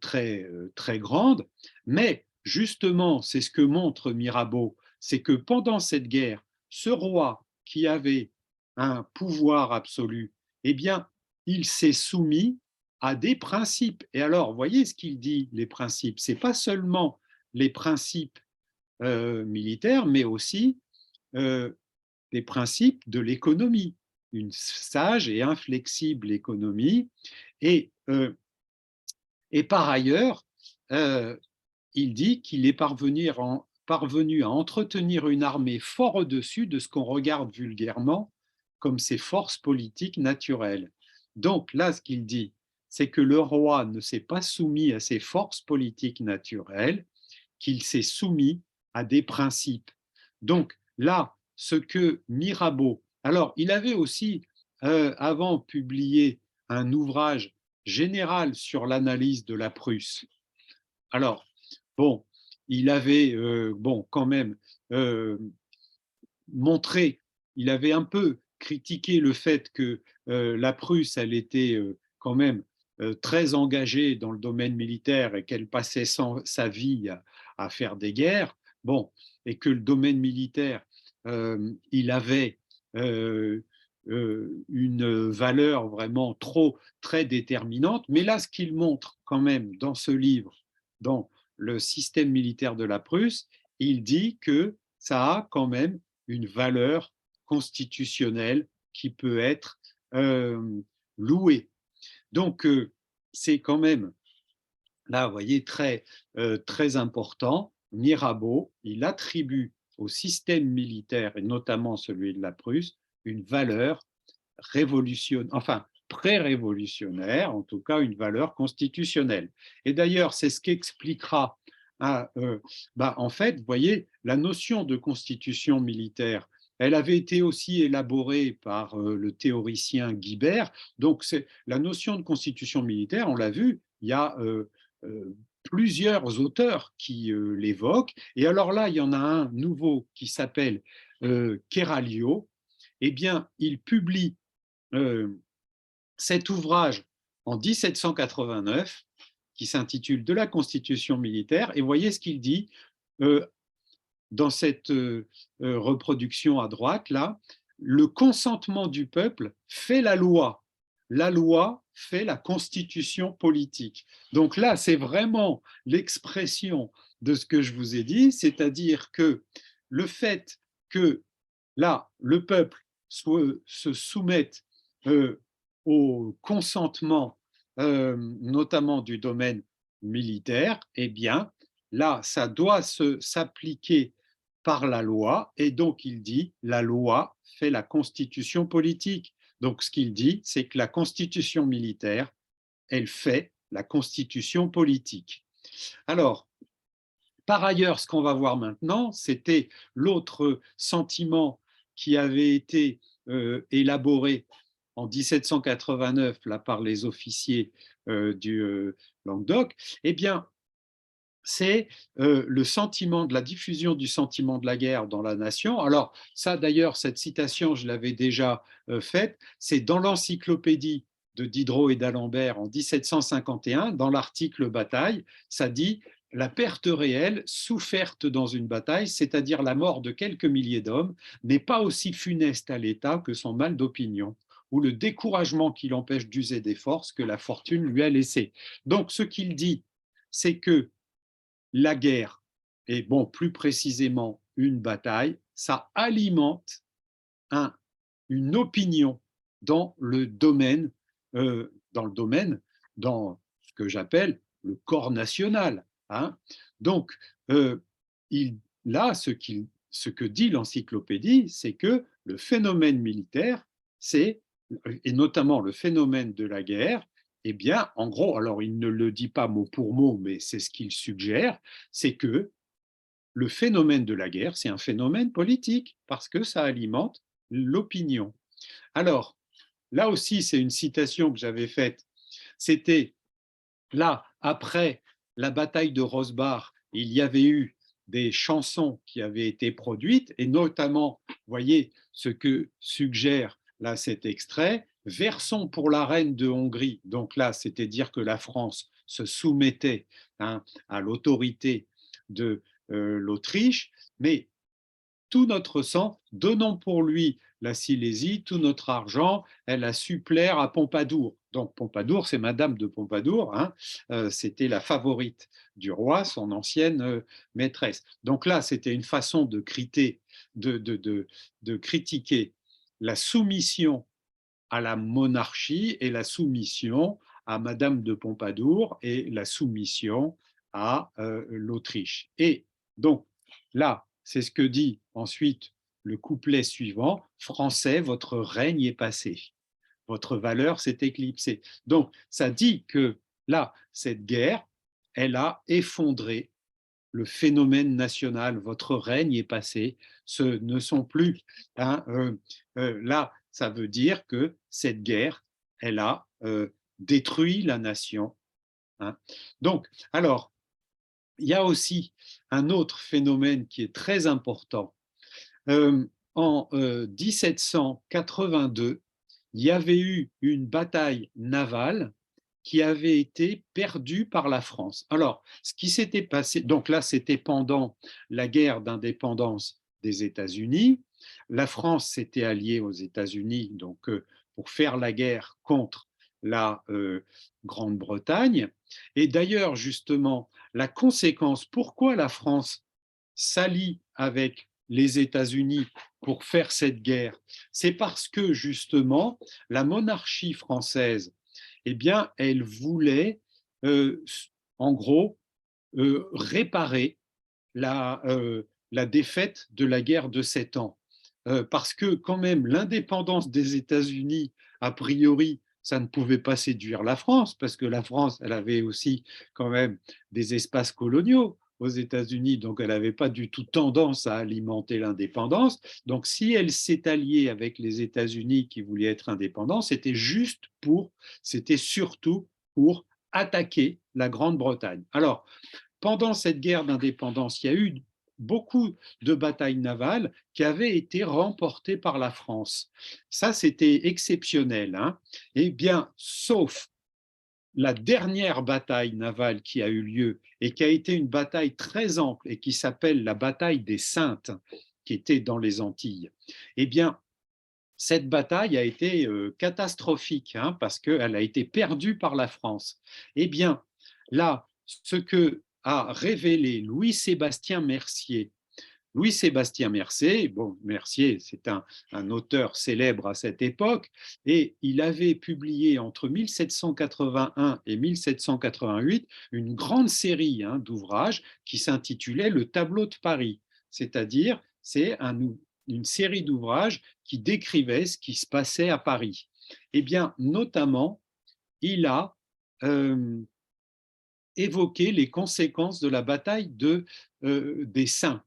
très grande, mais justement, c'est ce que montre Mirabeau, c'est que pendant cette guerre, ce roi qui avait un pouvoir absolu, eh bien, il s'est soumis à des principes. Et alors, voyez ce qu'il dit, les principes, c'est pas seulement les principes militaires, mais aussi euh, les principes de l'économie, une sage et inflexible économie. Et, euh, et par ailleurs, euh, il dit qu'il est parvenu à entretenir une armée fort au-dessus de ce qu'on regarde vulgairement comme ses forces politiques naturelles. Donc là, ce qu'il dit, c'est que le roi ne s'est pas soumis à ses forces politiques naturelles, qu'il s'est soumis à des principes. Donc là, ce que Mirabeau, alors il avait aussi avant publié un ouvrage général sur l'analyse de la Prusse. Alors, bon, il avait quand même euh, montré, il avait un peu critiqué le fait que la Prusse, elle était quand même très engagée dans le domaine militaire et qu'elle passait sa vie à faire des guerres. Bon, et que le domaine militaire, il avait une valeur vraiment très déterminante. Mais là, ce qu'il montre quand même dans ce livre, dans le système militaire de la Prusse, il dit que ça a quand même une valeur constitutionnelle qui peut être louée. Donc, c'est quand même, là, vous voyez, très important. Mirabeau, il attribue au système militaire, et notamment celui de la Prusse, une valeur révolutionnaire, enfin pré-révolutionnaire, en tout cas une valeur constitutionnelle. Et d'ailleurs, c'est ce qu'expliquera, hein, en fait, vous voyez, la notion de constitution militaire, elle avait été aussi élaborée par le théoricien Guibert. Donc, la notion de constitution militaire, on l'a vu, il y a plusieurs auteurs qui l'évoquent. Et alors là, il y en a un nouveau qui s'appelle Kéralio. Eh bien, il publie euh, cet ouvrage en 1789 qui s'intitule De la Constitution militaire. Et voyez ce qu'il dit euh, dans cette reproduction à droite, là, le consentement du peuple fait la loi. La loi fait la constitution politique. Donc là, c'est vraiment l'expression de ce que je vous ai dit, c'est-à-dire que le fait que là, le peuple se soumette au consentement, notamment du domaine militaire, eh bien, là, ça doit s'appliquer par la loi, et donc il dit la loi fait la constitution politique. Donc ce qu'il dit, c'est que la constitution militaire, elle fait la constitution politique. Alors, par ailleurs, ce qu'on va voir maintenant, c'était l'autre sentiment qui avait été élaboré en 1789 là, par les officiers du Languedoc. Eh bien, c'est le sentiment de la diffusion du sentiment de la guerre dans la nation. Alors ça d'ailleurs, cette citation, je l'avais déjà faite, c'est dans l'encyclopédie de Diderot et d'Alembert en 1751, dans l'article Bataille, ça dit la perte réelle soufferte dans une bataille, c'est-à-dire la mort de quelques milliers d'hommes, n'est pas aussi funeste à l'État que son mal d'opinion ou le découragement qui l'empêche d'user des forces que la fortune lui a laissées. Donc ce qu'il dit, c'est que la guerre, et bon, plus précisément une bataille, ça alimente une opinion dans le domaine, dans ce que j'appelle le corps national, hein. Donc, là, ce que dit l'encyclopédie, c'est que le phénomène militaire, c'est, et notamment le phénomène de la guerre, eh bien, en gros, alors il ne le dit pas mot pour mot, mais c'est ce qu'il suggère, c'est que le phénomène de la guerre, c'est un phénomène politique, parce que ça alimente l'opinion. Alors, là aussi, c'est une citation que j'avais faite. C'était là, après la bataille de Rosbach, il y avait eu des chansons qui avaient été produites, et notamment, voyez ce que suggère là cet extrait, versons pour la reine de Hongrie. Donc là, c'était dire que la France se soumettait, hein, à l'autorité de l'Autriche, mais tout notre sang, donnons pour lui la Silésie, tout notre argent, elle a su plaire à Pompadour. Donc Pompadour, c'est Madame de Pompadour, hein, c'était la favorite du roi, son ancienne maîtresse. Donc là, c'était une façon de critiquer la soumission à la monarchie et la soumission à Madame de Pompadour et la soumission à l'Autriche. Et donc là, c'est ce que dit ensuite le couplet suivant, Français, votre règne est passé, votre valeur s'est éclipsée. Donc ça dit que là, cette guerre, elle a effondré le phénomène national, votre règne est passé, ce ne sont plus, hein, là, ça veut dire que cette guerre, elle a détruit la nation, hein. Donc, alors, il y a aussi un autre phénomène qui est très important. En 1782, il y avait eu une bataille navale qui avait été perdue par la France. Alors, ce qui s'était passé, donc là, c'était pendant la guerre d'indépendance des États-Unis. La France s'était alliée aux États-Unis donc pour faire la guerre contre la Grande-Bretagne. Et d'ailleurs, justement, la conséquence, pourquoi la France s'allie avec les États-Unis pour faire cette guerre, c'est parce que justement la monarchie française, eh bien, elle voulait en gros réparer la défaite de la guerre de 7 ans. Parce que quand même l'indépendance des États-Unis, a priori, ça ne pouvait pas séduire la France, parce que la France, elle avait aussi quand même des espaces coloniaux aux États-Unis, donc elle n'avait pas du tout tendance à alimenter l'indépendance. Donc si elle s'est alliée avec les États-Unis qui voulaient être indépendants, c'était surtout pour attaquer la Grande-Bretagne. Alors, pendant cette guerre d'indépendance, il y a eu beaucoup de batailles navales qui avaient été remportées par la France. Ça, c'était exceptionnel, hein. Eh bien, sauf la dernière bataille navale qui a eu lieu et qui a été une bataille très ample et qui s'appelle la bataille des Saintes, qui était dans les Antilles. Eh bien, cette bataille a été catastrophique, hein, parce qu'elle a été perdue par la France. Eh bien, là, ce que a révélé Louis-Sébastien Mercier. Louis-Sébastien Mercier, bon, Mercier, c'est un auteur célèbre à cette époque, et il avait publié entre 1781 et 1788 une grande série, hein, d'ouvrages qui s'intitulait Le tableau de Paris, c'est-à-dire c'est une série d'ouvrages qui décrivait ce qui se passait à Paris. Eh bien, notamment, il a évoqué les conséquences de la bataille des Saints.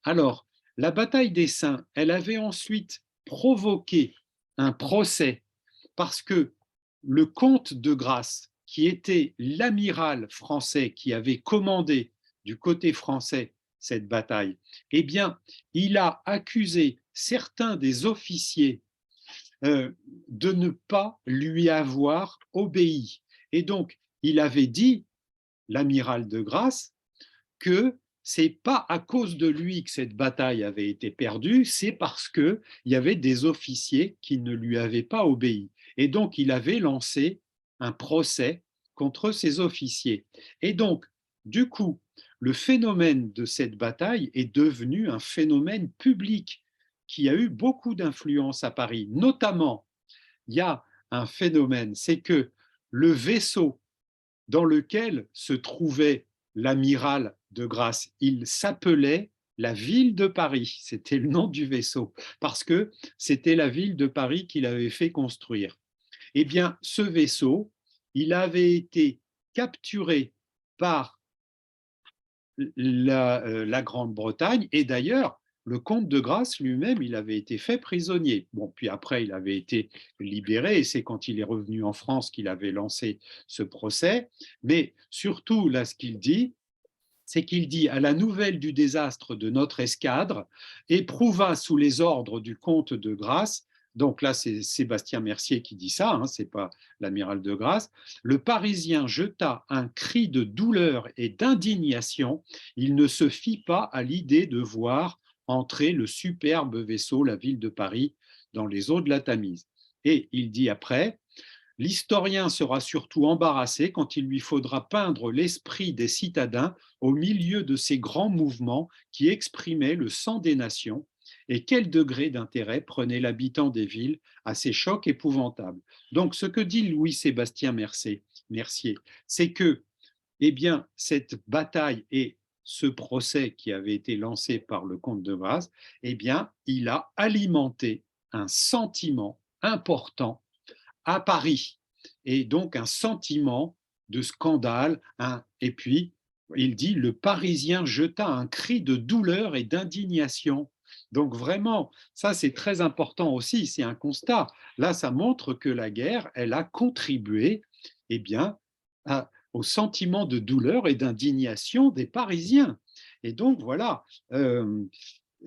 Alors, la bataille des Saints, elle avait ensuite provoqué un procès parce que le comte de Grasse, qui était l'amiral français qui avait commandé du côté français cette bataille, eh bien, il a accusé certains des officiers de ne pas lui avoir obéi. Et donc, il avait dit, l'amiral de Grasse, que c'est pas à cause de lui que cette bataille avait été perdue, c'est parce qu'il y avait des officiers qui ne lui avaient pas obéi. Et donc, il avait lancé un procès contre ces officiers. Et donc, du coup, le phénomène de cette bataille est devenu un phénomène public qui a eu beaucoup d'influence à Paris. Notamment, il y a un phénomène, c'est que le vaisseau dans lequel se trouvait l'amiral de Grasse, il s'appelait la ville de Paris, c'était le nom du vaisseau, parce que c'était la ville de Paris qu'il avait fait construire. Eh bien, ce vaisseau, il avait été capturé par la Grande-Bretagne, et d'ailleurs, le comte de Grasse lui-même, il avait été fait prisonnier. Bon, puis après, il avait été libéré et c'est quand il est revenu en France qu'il avait lancé ce procès. Mais surtout, là, ce qu'il dit, c'est qu'il dit à la nouvelle du désastre de notre escadre, éprouva sous les ordres du comte de Grasse, donc là c'est Sébastien Mercier qui dit ça, hein, c'est pas l'amiral de Grasse, le Parisien jeta un cri de douleur et d'indignation, il ne se fit pas à l'idée de voir entrer le superbe vaisseau, la ville de Paris, dans les eaux de la Tamise. Et il dit après, l'historien sera surtout embarrassé quand il lui faudra peindre l'esprit des citadins au milieu de ces grands mouvements qui exprimaient le sang des nations et quel degré d'intérêt prenait l'habitant des villes à ces chocs épouvantables. Donc, ce que dit Louis-Sébastien Mercier, c'est que, eh bien, cette bataille et ce procès qui avait été lancé par le comte de Grasse, eh bien, il a alimenté un sentiment important à Paris. Et donc un sentiment de scandale. Et puis, il dit, le Parisien jeta un cri de douleur et d'indignation. Donc vraiment, ça c'est très important aussi, c'est un constat. Là, ça montre que la guerre, elle a contribué eh bien, au sentiment de douleur et d'indignation des Parisiens. Et donc voilà,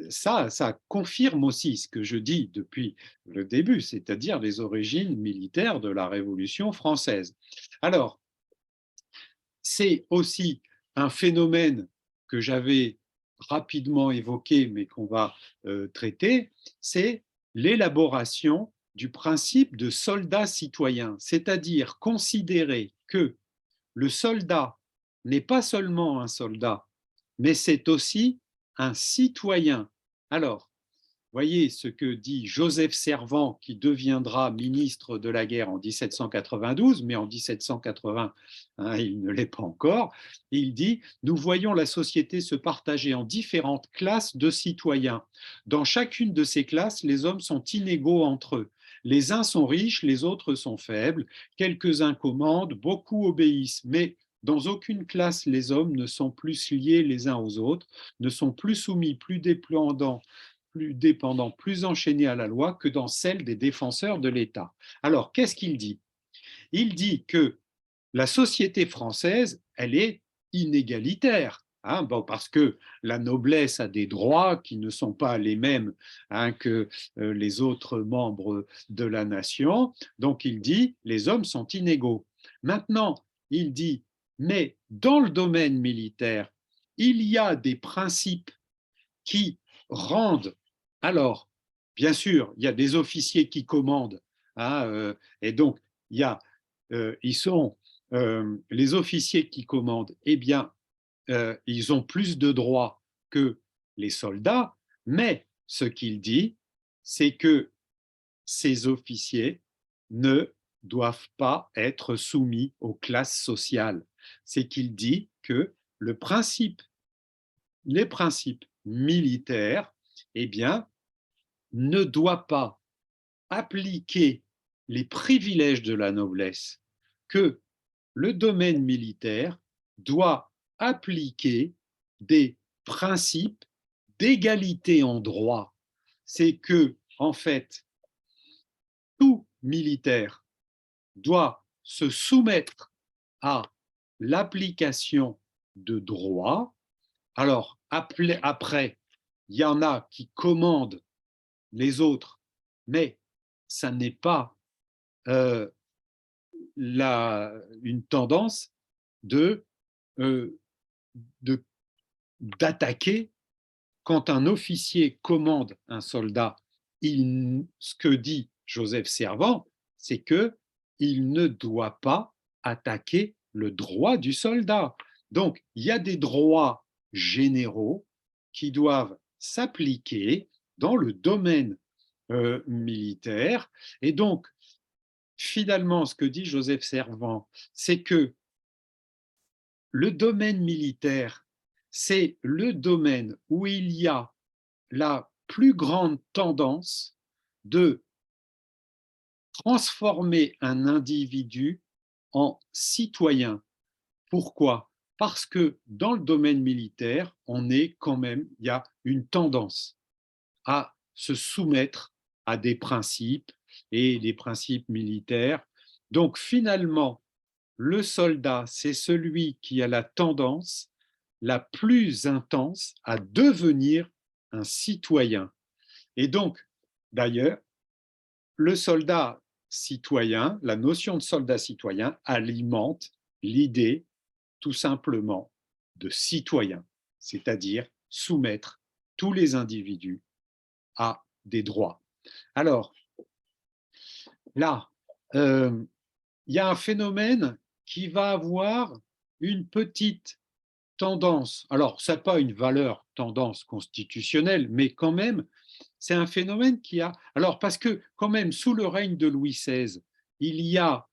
ça confirme aussi ce que je dis depuis le début, c'est-à-dire les origines militaires de la Révolution française. Alors, c'est aussi un phénomène que j'avais rapidement évoqué, mais qu'on va traiter, c'est l'élaboration du principe de soldat citoyen, c'est-à-dire considérer que le soldat n'est pas seulement un soldat, mais c'est aussi un citoyen. Alors, voyez ce que dit Joseph Servan, qui deviendra ministre de la guerre en 1792, mais en 1780, hein, il ne l'est pas encore. Il dit, nous voyons la société se partager en différentes classes de citoyens. Dans chacune de ces classes, les hommes sont inégaux entre eux. Les uns sont riches, les autres sont faibles. Quelques-uns commandent, beaucoup obéissent. Mais dans aucune classe, les hommes ne sont plus liés les uns aux autres, ne sont plus soumis, plus dépendants, plus enchaînés à la loi que dans celle des défenseurs de l'État. Alors, qu'est-ce qu'il dit? Il dit que la société française, elle est inégalitaire. Hein, bon, parce que la noblesse a des droits qui ne sont pas les mêmes, hein, que les autres membres de la nation. Donc il dit, les hommes sont inégaux. Maintenant, il dit, mais dans le domaine militaire, il y a des principes qui rendent. Alors, bien sûr, il y a des officiers qui commandent, hein, et donc il y a, ils sont les officiers qui commandent. Eh bien, ils ont plus de droits que les soldats, mais ce qu'il dit, c'est que ces officiers ne doivent pas être soumis aux classes sociales. C'est qu'il dit que les principes militaires, eh bien, ne doit pas appliquer les privilèges de la noblesse, que le domaine militaire doit appliquer des principes d'égalité en droit. C'est que, en fait, tout militaire doit se soumettre à l'application de droits. Alors, après, il y en a qui commandent les autres, mais ça n'est pas euh, une tendance de, euh, de, d'attaquer. Quand un officier commande un soldat, ce que dit Joseph Servan, c'est que il ne doit pas attaquer le droit du soldat. Donc, il y a des droits généraux qui doivent s'appliquer dans le domaine militaire. Et donc, finalement, ce que dit Joseph Servan, c'est que le domaine militaire, c'est le domaine où il y a la plus grande tendance de transformer un individu en citoyen. Pourquoi? Parce que dans le domaine militaire, il y a une tendance. à se soumettre à des principes et des principes militaires. Donc finalement, le soldat, c'est celui qui a la tendance la plus intense à devenir un citoyen. Et donc, d'ailleurs, le soldat citoyen, la notion de soldat citoyen alimente l'idée tout simplement de citoyen, c'est-à-dire soumettre tous les individus à des droits. Alors là, il y a un phénomène qui va avoir une petite tendance. Alors, ça n'a pas une valeur tendance constitutionnelle, mais quand même, c'est un phénomène qui a. Alors, parce que quand même, sous le règne de Louis XVI, il y a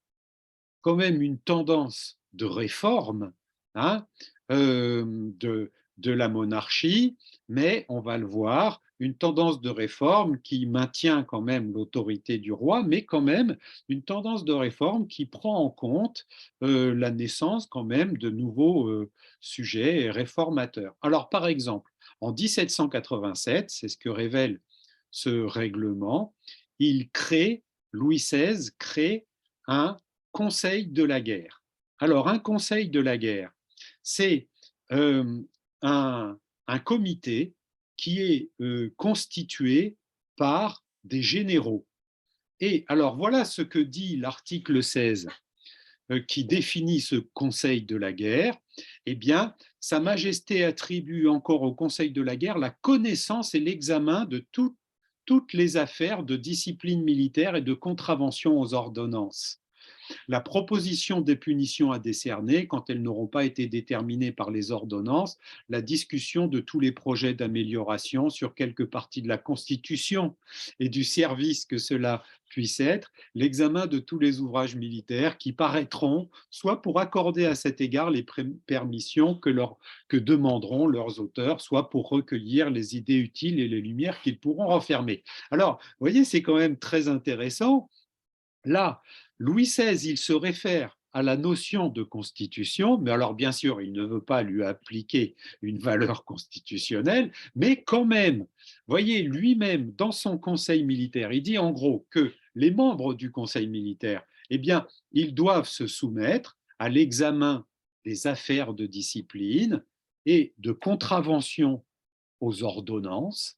quand même une tendance de réforme, hein, de la monarchie, mais on va le voir, une tendance de réforme qui maintient quand même l'autorité du roi, mais quand même une tendance de réforme qui prend en compte la naissance quand même de nouveaux sujets réformateurs. Alors par exemple, en 1787, c'est ce que révèle ce règlement, Louis XVI crée un conseil de la guerre. Alors, un conseil de la guerre, c'est euh, un comité qui est constitué par des généraux. Et alors, voilà ce que dit l'article 16 qui définit ce conseil de la guerre. Eh bien, Sa Majesté attribue encore au conseil de la guerre la connaissance et l'examen de toutes les affaires de discipline militaire et de contravention aux ordonnances, la proposition des punitions à décerner quand elles n'auront pas été déterminées par les ordonnances, la discussion de tous les projets d'amélioration sur quelques parties de la Constitution et du service que cela puisse être, l'examen de tous les ouvrages militaires qui paraîtront, soit pour accorder à cet égard les permissions que demanderont leurs auteurs, soit pour recueillir les idées utiles et les lumières qu'ils pourront renfermer. Alors, vous voyez, c'est quand même très intéressant. Là, Louis XVI, il se réfère à la notion de constitution, mais alors bien sûr, il ne veut pas lui appliquer une valeur constitutionnelle, mais quand même, voyez, lui-même, dans son conseil militaire, il dit en gros que les membres du conseil militaire, eh bien, ils doivent se soumettre à l'examen des affaires de discipline et de contravention aux ordonnances.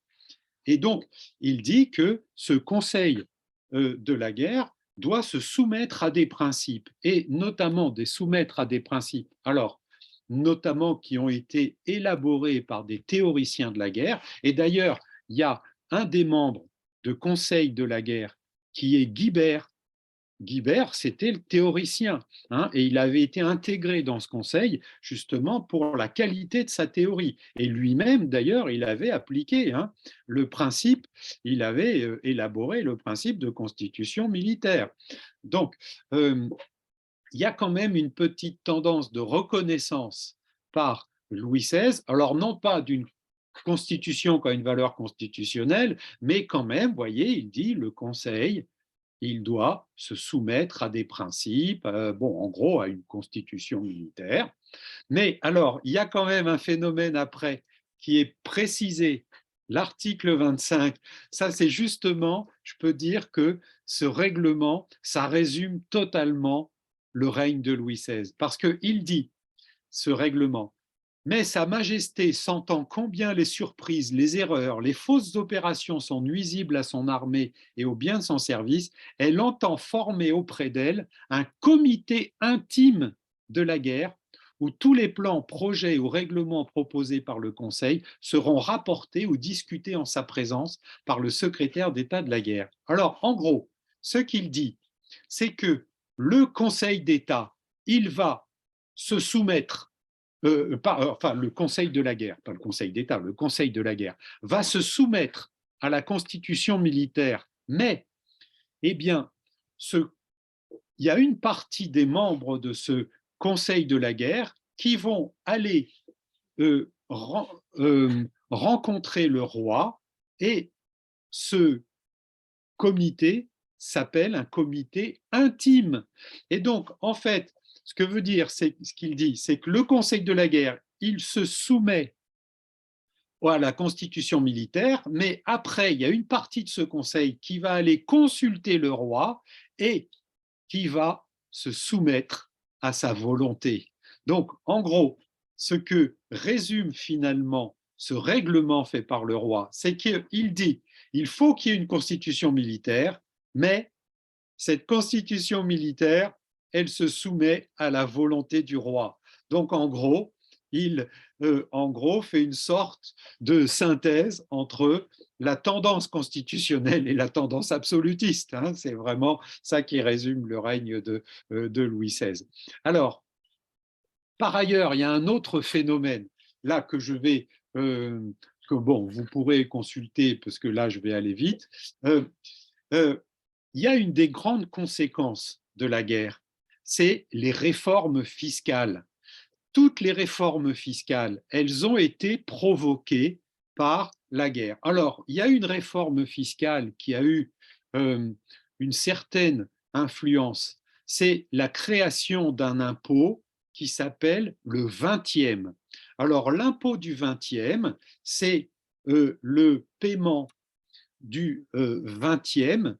Et donc, il dit que ce conseil de la guerre doit se soumettre à des principes, et notamment des soumettre à des principes, alors, notamment qui ont été élaborés par des théoriciens de la guerre. Et d'ailleurs, il y a un des membres de conseil de la guerre qui est Guibert. Guibert, c'était le théoricien, hein, et il avait été intégré dans ce conseil justement pour la qualité de sa théorie. Et lui-même, d'ailleurs, il avait appliqué le principe, il avait élaboré le principe de constitution militaire. Donc, il y a quand même une petite tendance de reconnaissance par Louis XVI, alors non pas d'une constitution qui a une valeur constitutionnelle, mais quand même, vous voyez, il dit le Conseil, il doit se soumettre à des principes, bon, en gros, à une constitution militaire. Mais alors, il y a quand même un phénomène après qui est précisé, l'article 25. Ça, c'est justement, je peux dire que ce règlement, ça résume totalement le règne de Louis XVI. Parce qu'il dit, ce règlement, mais Sa Majesté, sentant combien les surprises, les erreurs, les fausses opérations sont nuisibles à son armée et au bien de son service, elle entend former auprès d'elle un comité intime de la guerre où tous les plans, projets ou règlements proposés par le Conseil seront rapportés ou discutés en sa présence par le secrétaire d'État de la guerre. Alors, en gros, ce qu'il dit, c'est que le Conseil d'État, il va se soumettre enfin le Conseil de la guerre, pas le Conseil d'État, le Conseil de la guerre, va se soumettre à la constitution militaire, mais eh bien, il y a une partie des membres de ce Conseil de la guerre qui vont aller rencontrer le roi, et ce comité s'appelle un comité intime. Et donc, en fait, ce que veut dire, c'est ce qu'il dit, c'est que le Conseil de la guerre, il se soumet à la constitution militaire, mais après, il y a une partie de ce conseil qui va aller consulter le roi et qui va se soumettre à sa volonté. Donc, en gros, ce que résume finalement ce règlement fait par le roi, c'est qu'il dit il faut qu'il y ait une constitution militaire, mais cette constitution militaire, elle se soumet à la volonté du roi. Donc, il en gros fait une sorte de synthèse entre la tendance constitutionnelle et la tendance absolutiste. Hein. C'est vraiment ça qui résume le règne de Louis XVI. Alors, par ailleurs, il y a un autre phénomène là que je vais que bon, vous pourrez consulter parce que là, je vais aller vite. Euh, euh, il y a une des grandes conséquences de la guerre, c'est les réformes fiscales. Toutes les réformes fiscales, elles ont été provoquées par la guerre. Alors, il y a une réforme fiscale qui a eu euh, une certaine influence, c'est la création d'un impôt qui s'appelle le 20e. Alors, l'impôt du 20e, c'est le paiement du 20e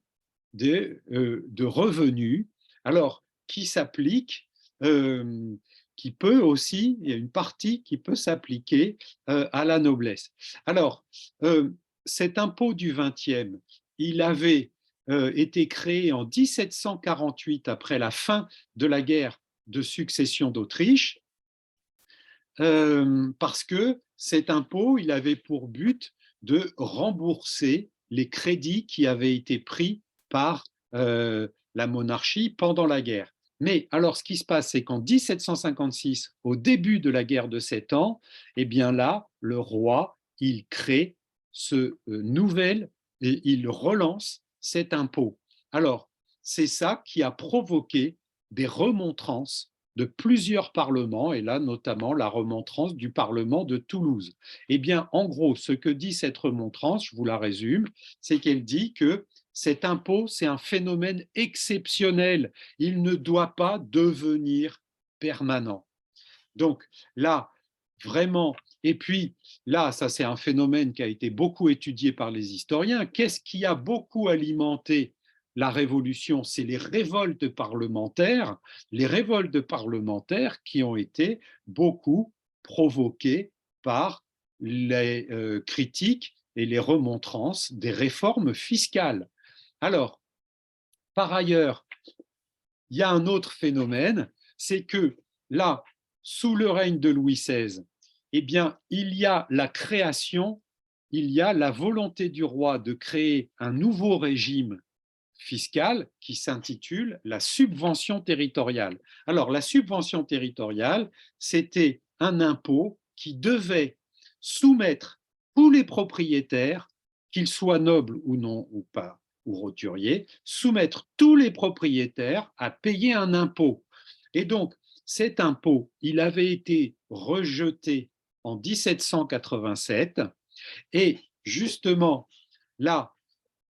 de revenus, alors qui s'applique, euh, qui peut aussi, il y a une partie qui peut s'appliquer à la noblesse. Alors, cet impôt du 20e, il avait été créé en 1748 après la fin de la guerre de succession d'Autriche, parce que cet impôt, il avait pour but de rembourser les crédits qui avaient été pris par la monarchie pendant la guerre. Mais alors, ce qui se passe, c'est qu'en 1756, au début de la guerre de 7 ans, eh bien là, le roi, il crée ce nouvel et il relance cet impôt. Alors, c'est ça qui a provoqué des remontrances de plusieurs parlements, et là notamment la remontrance du Parlement de Toulouse. Eh bien, en gros, ce que dit cette remontrance, je vous la résume, c'est qu'elle dit que cet impôt, c'est un phénomène exceptionnel. Il ne doit pas devenir permanent. Donc là, vraiment, et puis là, ça c'est un phénomène qui a été beaucoup étudié par les historiens. Qu'est-ce qui a beaucoup alimenté la révolution? C'est les révoltes parlementaires qui ont été beaucoup provoquées par les critiques et les remontrances des réformes fiscales. Alors, par ailleurs, il y a un autre phénomène, c'est que là, sous le règne de Louis XVI, eh bien, il y a la création, il y a la volonté du roi de créer un nouveau régime fiscal qui s'intitule la subvention territoriale. Alors, la subvention territoriale, c'était un impôt qui devait soumettre tous les propriétaires, qu'ils soient nobles ou non ou pas, ou roturiers, soumettre tous les propriétaires à payer un impôt. Et donc, cet impôt, il avait été rejeté en 1787 et justement, là,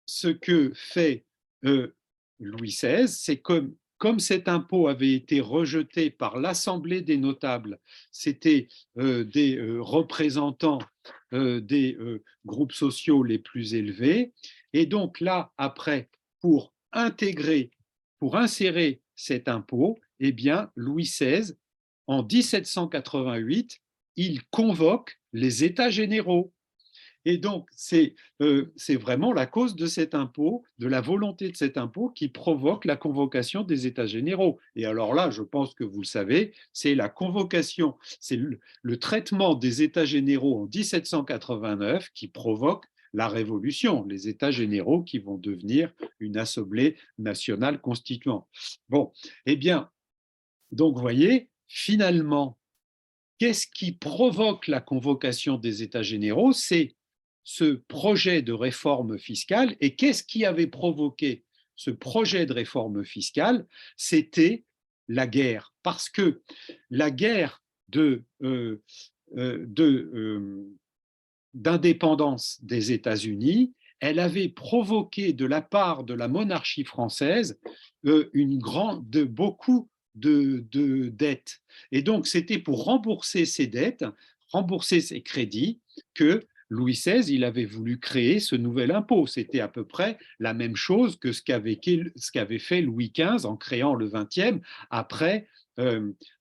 ce que fait Louis XVI, c'est comme cet impôt avait été rejeté par l'Assemblée des notables, c'était des représentants des groupes sociaux les plus élevés, et donc là, après, pour intégrer, pour insérer cet impôt, eh bien, Louis XVI, en 1788, il convoque les États généraux. Et donc, c'est vraiment la cause de cet impôt, de la volonté de cet impôt qui provoque la convocation des États généraux. Et alors là, je pense que vous le savez, c'est la convocation, c'est le traitement des États généraux en 1789 qui provoque la révolution, les États généraux qui vont devenir une assemblée nationale constituante. Bon, eh bien, donc vous voyez, finalement, qu'est-ce qui provoque la convocation des États généraux? C'est ce projet de réforme fiscale. Et qu'est-ce qui avait provoqué ce projet de réforme fiscale? C'était la guerre. Parce que la guerre d'indépendance des États-Unis, elle avait provoqué de la part de la monarchie française beaucoup de dettes. Et donc, c'était pour rembourser ces dettes, rembourser ces crédits, que Louis XVI, il avait voulu créer ce nouvel impôt. C'était à peu près la même chose que ce qu'avait fait Louis XV en créant le XXe après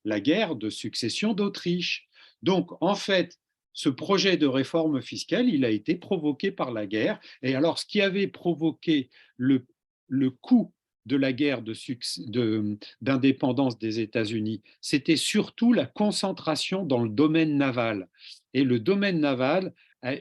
la guerre de succession d'Autriche. Donc, en fait, ce projet de réforme fiscale, il a été provoqué par la guerre. Et alors, ce qui avait provoqué le coût de la guerre d'indépendance des États-Unis, c'était surtout la concentration dans le domaine naval. Et le domaine naval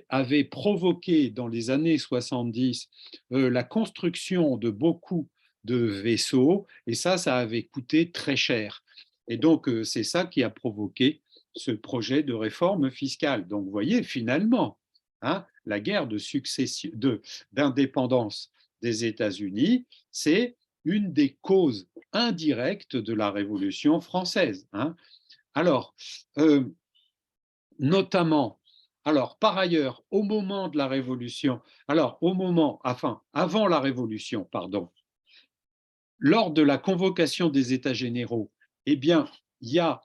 avait provoqué dans les années 70 la construction de beaucoup de vaisseaux, et ça avait coûté très cher. Et donc, c'est ça qui a provoqué ce projet de réforme fiscale. Donc, vous voyez, finalement, hein, la guerre d'indépendance des États-Unis, c'est une des causes indirectes de la Révolution française. Hein. Alors, notamment, alors par ailleurs, au moment de la Révolution, avant la Révolution, pardon, lors de la convocation des États généraux, eh bien, il y a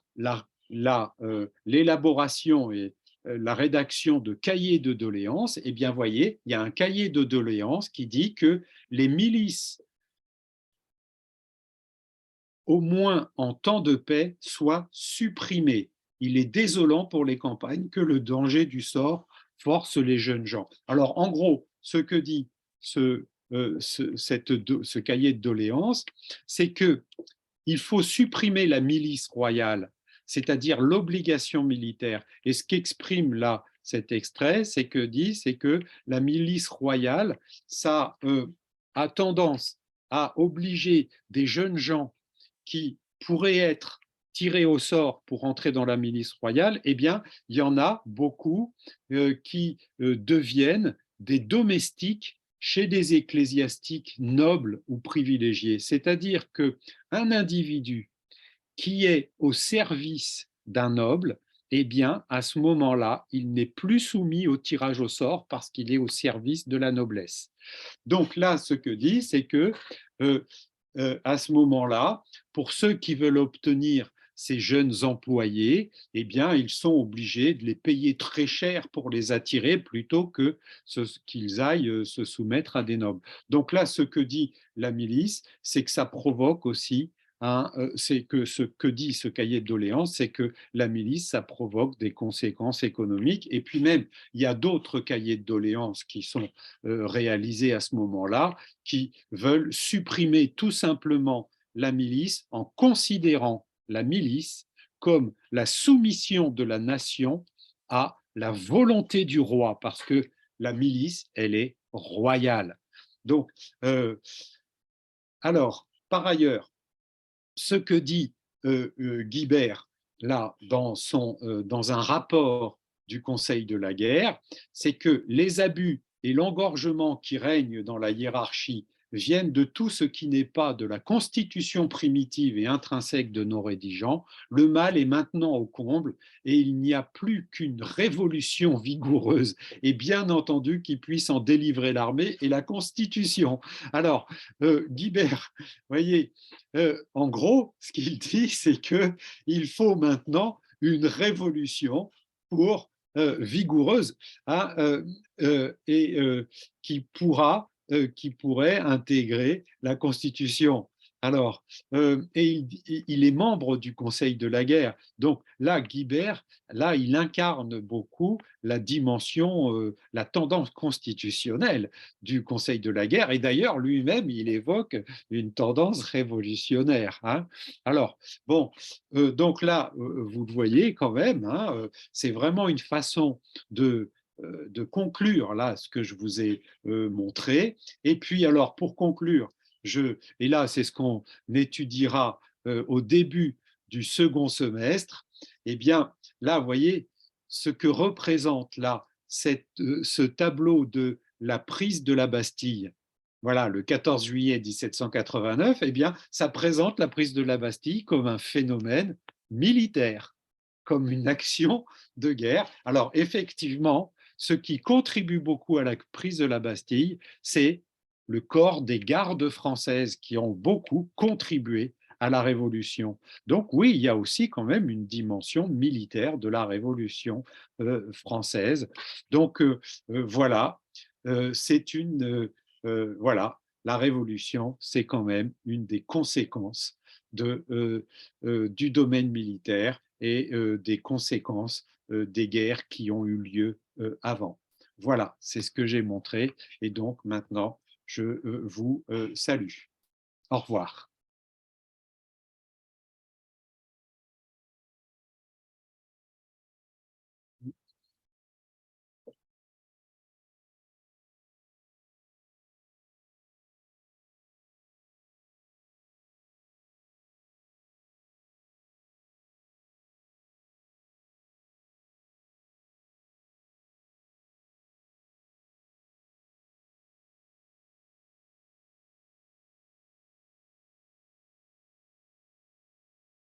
l'élaboration et la rédaction de cahiers de doléances. Eh bien, voyez, il y a un cahier de doléances qui dit que les milices, au moins en temps de paix, soient supprimées. Il est désolant pour les campagnes que le danger du sort force les jeunes gens. Alors, en gros, ce que dit ce cahier de doléances, c'est qu'il faut supprimer la milice royale, c'est-à-dire l'obligation militaire. Et ce qu'exprime là cet extrait, c'est que la milice royale, ça a tendance à obliger des jeunes gens qui pourraient être tirés au sort pour entrer dans la milice royale, eh bien, il y en a beaucoup qui deviennent des domestiques chez des ecclésiastiques nobles ou privilégiés. C'est-à-dire qu'un individu qui est au service d'un noble, eh bien, à ce moment-là, il n'est plus soumis au tirage au sort parce qu'il est au service de la noblesse. Donc là, ce que dit, c'est que euh, à ce moment-là, pour ceux qui veulent obtenir ces jeunes employés, eh bien, ils sont obligés de les payer très cher pour les attirer plutôt que qu'ils aillent se soumettre à des nobles. Donc là, ce que dit la milice, c'est que ça provoque aussi c'est que ce que dit ce cahier de doléances, c'est que la milice, ça provoque des conséquences économiques. Et puis même, il y a d'autres cahiers de doléances qui sont réalisés à ce moment-là, qui veulent supprimer tout simplement la milice en considérant la milice comme la soumission de la nation à la volonté du roi, parce que la milice, elle est royale. Donc, alors, par ailleurs, ce que dit Guibert, là, dans un rapport du Conseil de la guerre, c'est que les abus et l'engorgement qui règnent dans la hiérarchie viennent de tout ce qui n'est pas de la constitution primitive et intrinsèque de nos rédigeants. Le mal est maintenant au comble et il n'y a plus qu'une révolution vigoureuse et bien entendu qui puisse en délivrer l'armée et la constitution. Alors, Guibert, voyez, en gros, ce qu'il dit, c'est qu'il faut maintenant une révolution pour vigoureuse, hein, et qui pourrait intégrer la Constitution. Alors, il est membre du Conseil de la guerre. Donc là, Guibert, là, il incarne beaucoup la dimension, la tendance constitutionnelle du Conseil de la guerre. Et d'ailleurs, lui-même, il évoque une tendance révolutionnaire. Hein. Alors, bon, donc là, vous le voyez quand même, hein, c'est vraiment une façon de conclure là ce que je vous ai montré. Et puis, alors, pour conclure, et là, c'est ce qu'on étudiera au début du second semestre, eh bien, là, vous voyez, ce que représente là ce tableau de la prise de la Bastille, voilà, le 14 juillet 1789, eh bien, ça présente la prise de la Bastille comme un phénomène militaire, comme une action de guerre. Alors, effectivement, ce qui contribue beaucoup à la prise de la Bastille, c'est le corps des gardes françaises qui ont beaucoup contribué à la Révolution. Donc oui, il y a aussi quand même une dimension militaire de la Révolution française. Donc voilà, c'est voilà, la Révolution, c'est quand même une des conséquences du domaine militaire et des conséquences des guerres qui ont eu lieu avant. Voilà, c'est ce que j'ai montré et donc maintenant, je vous salue. Au revoir.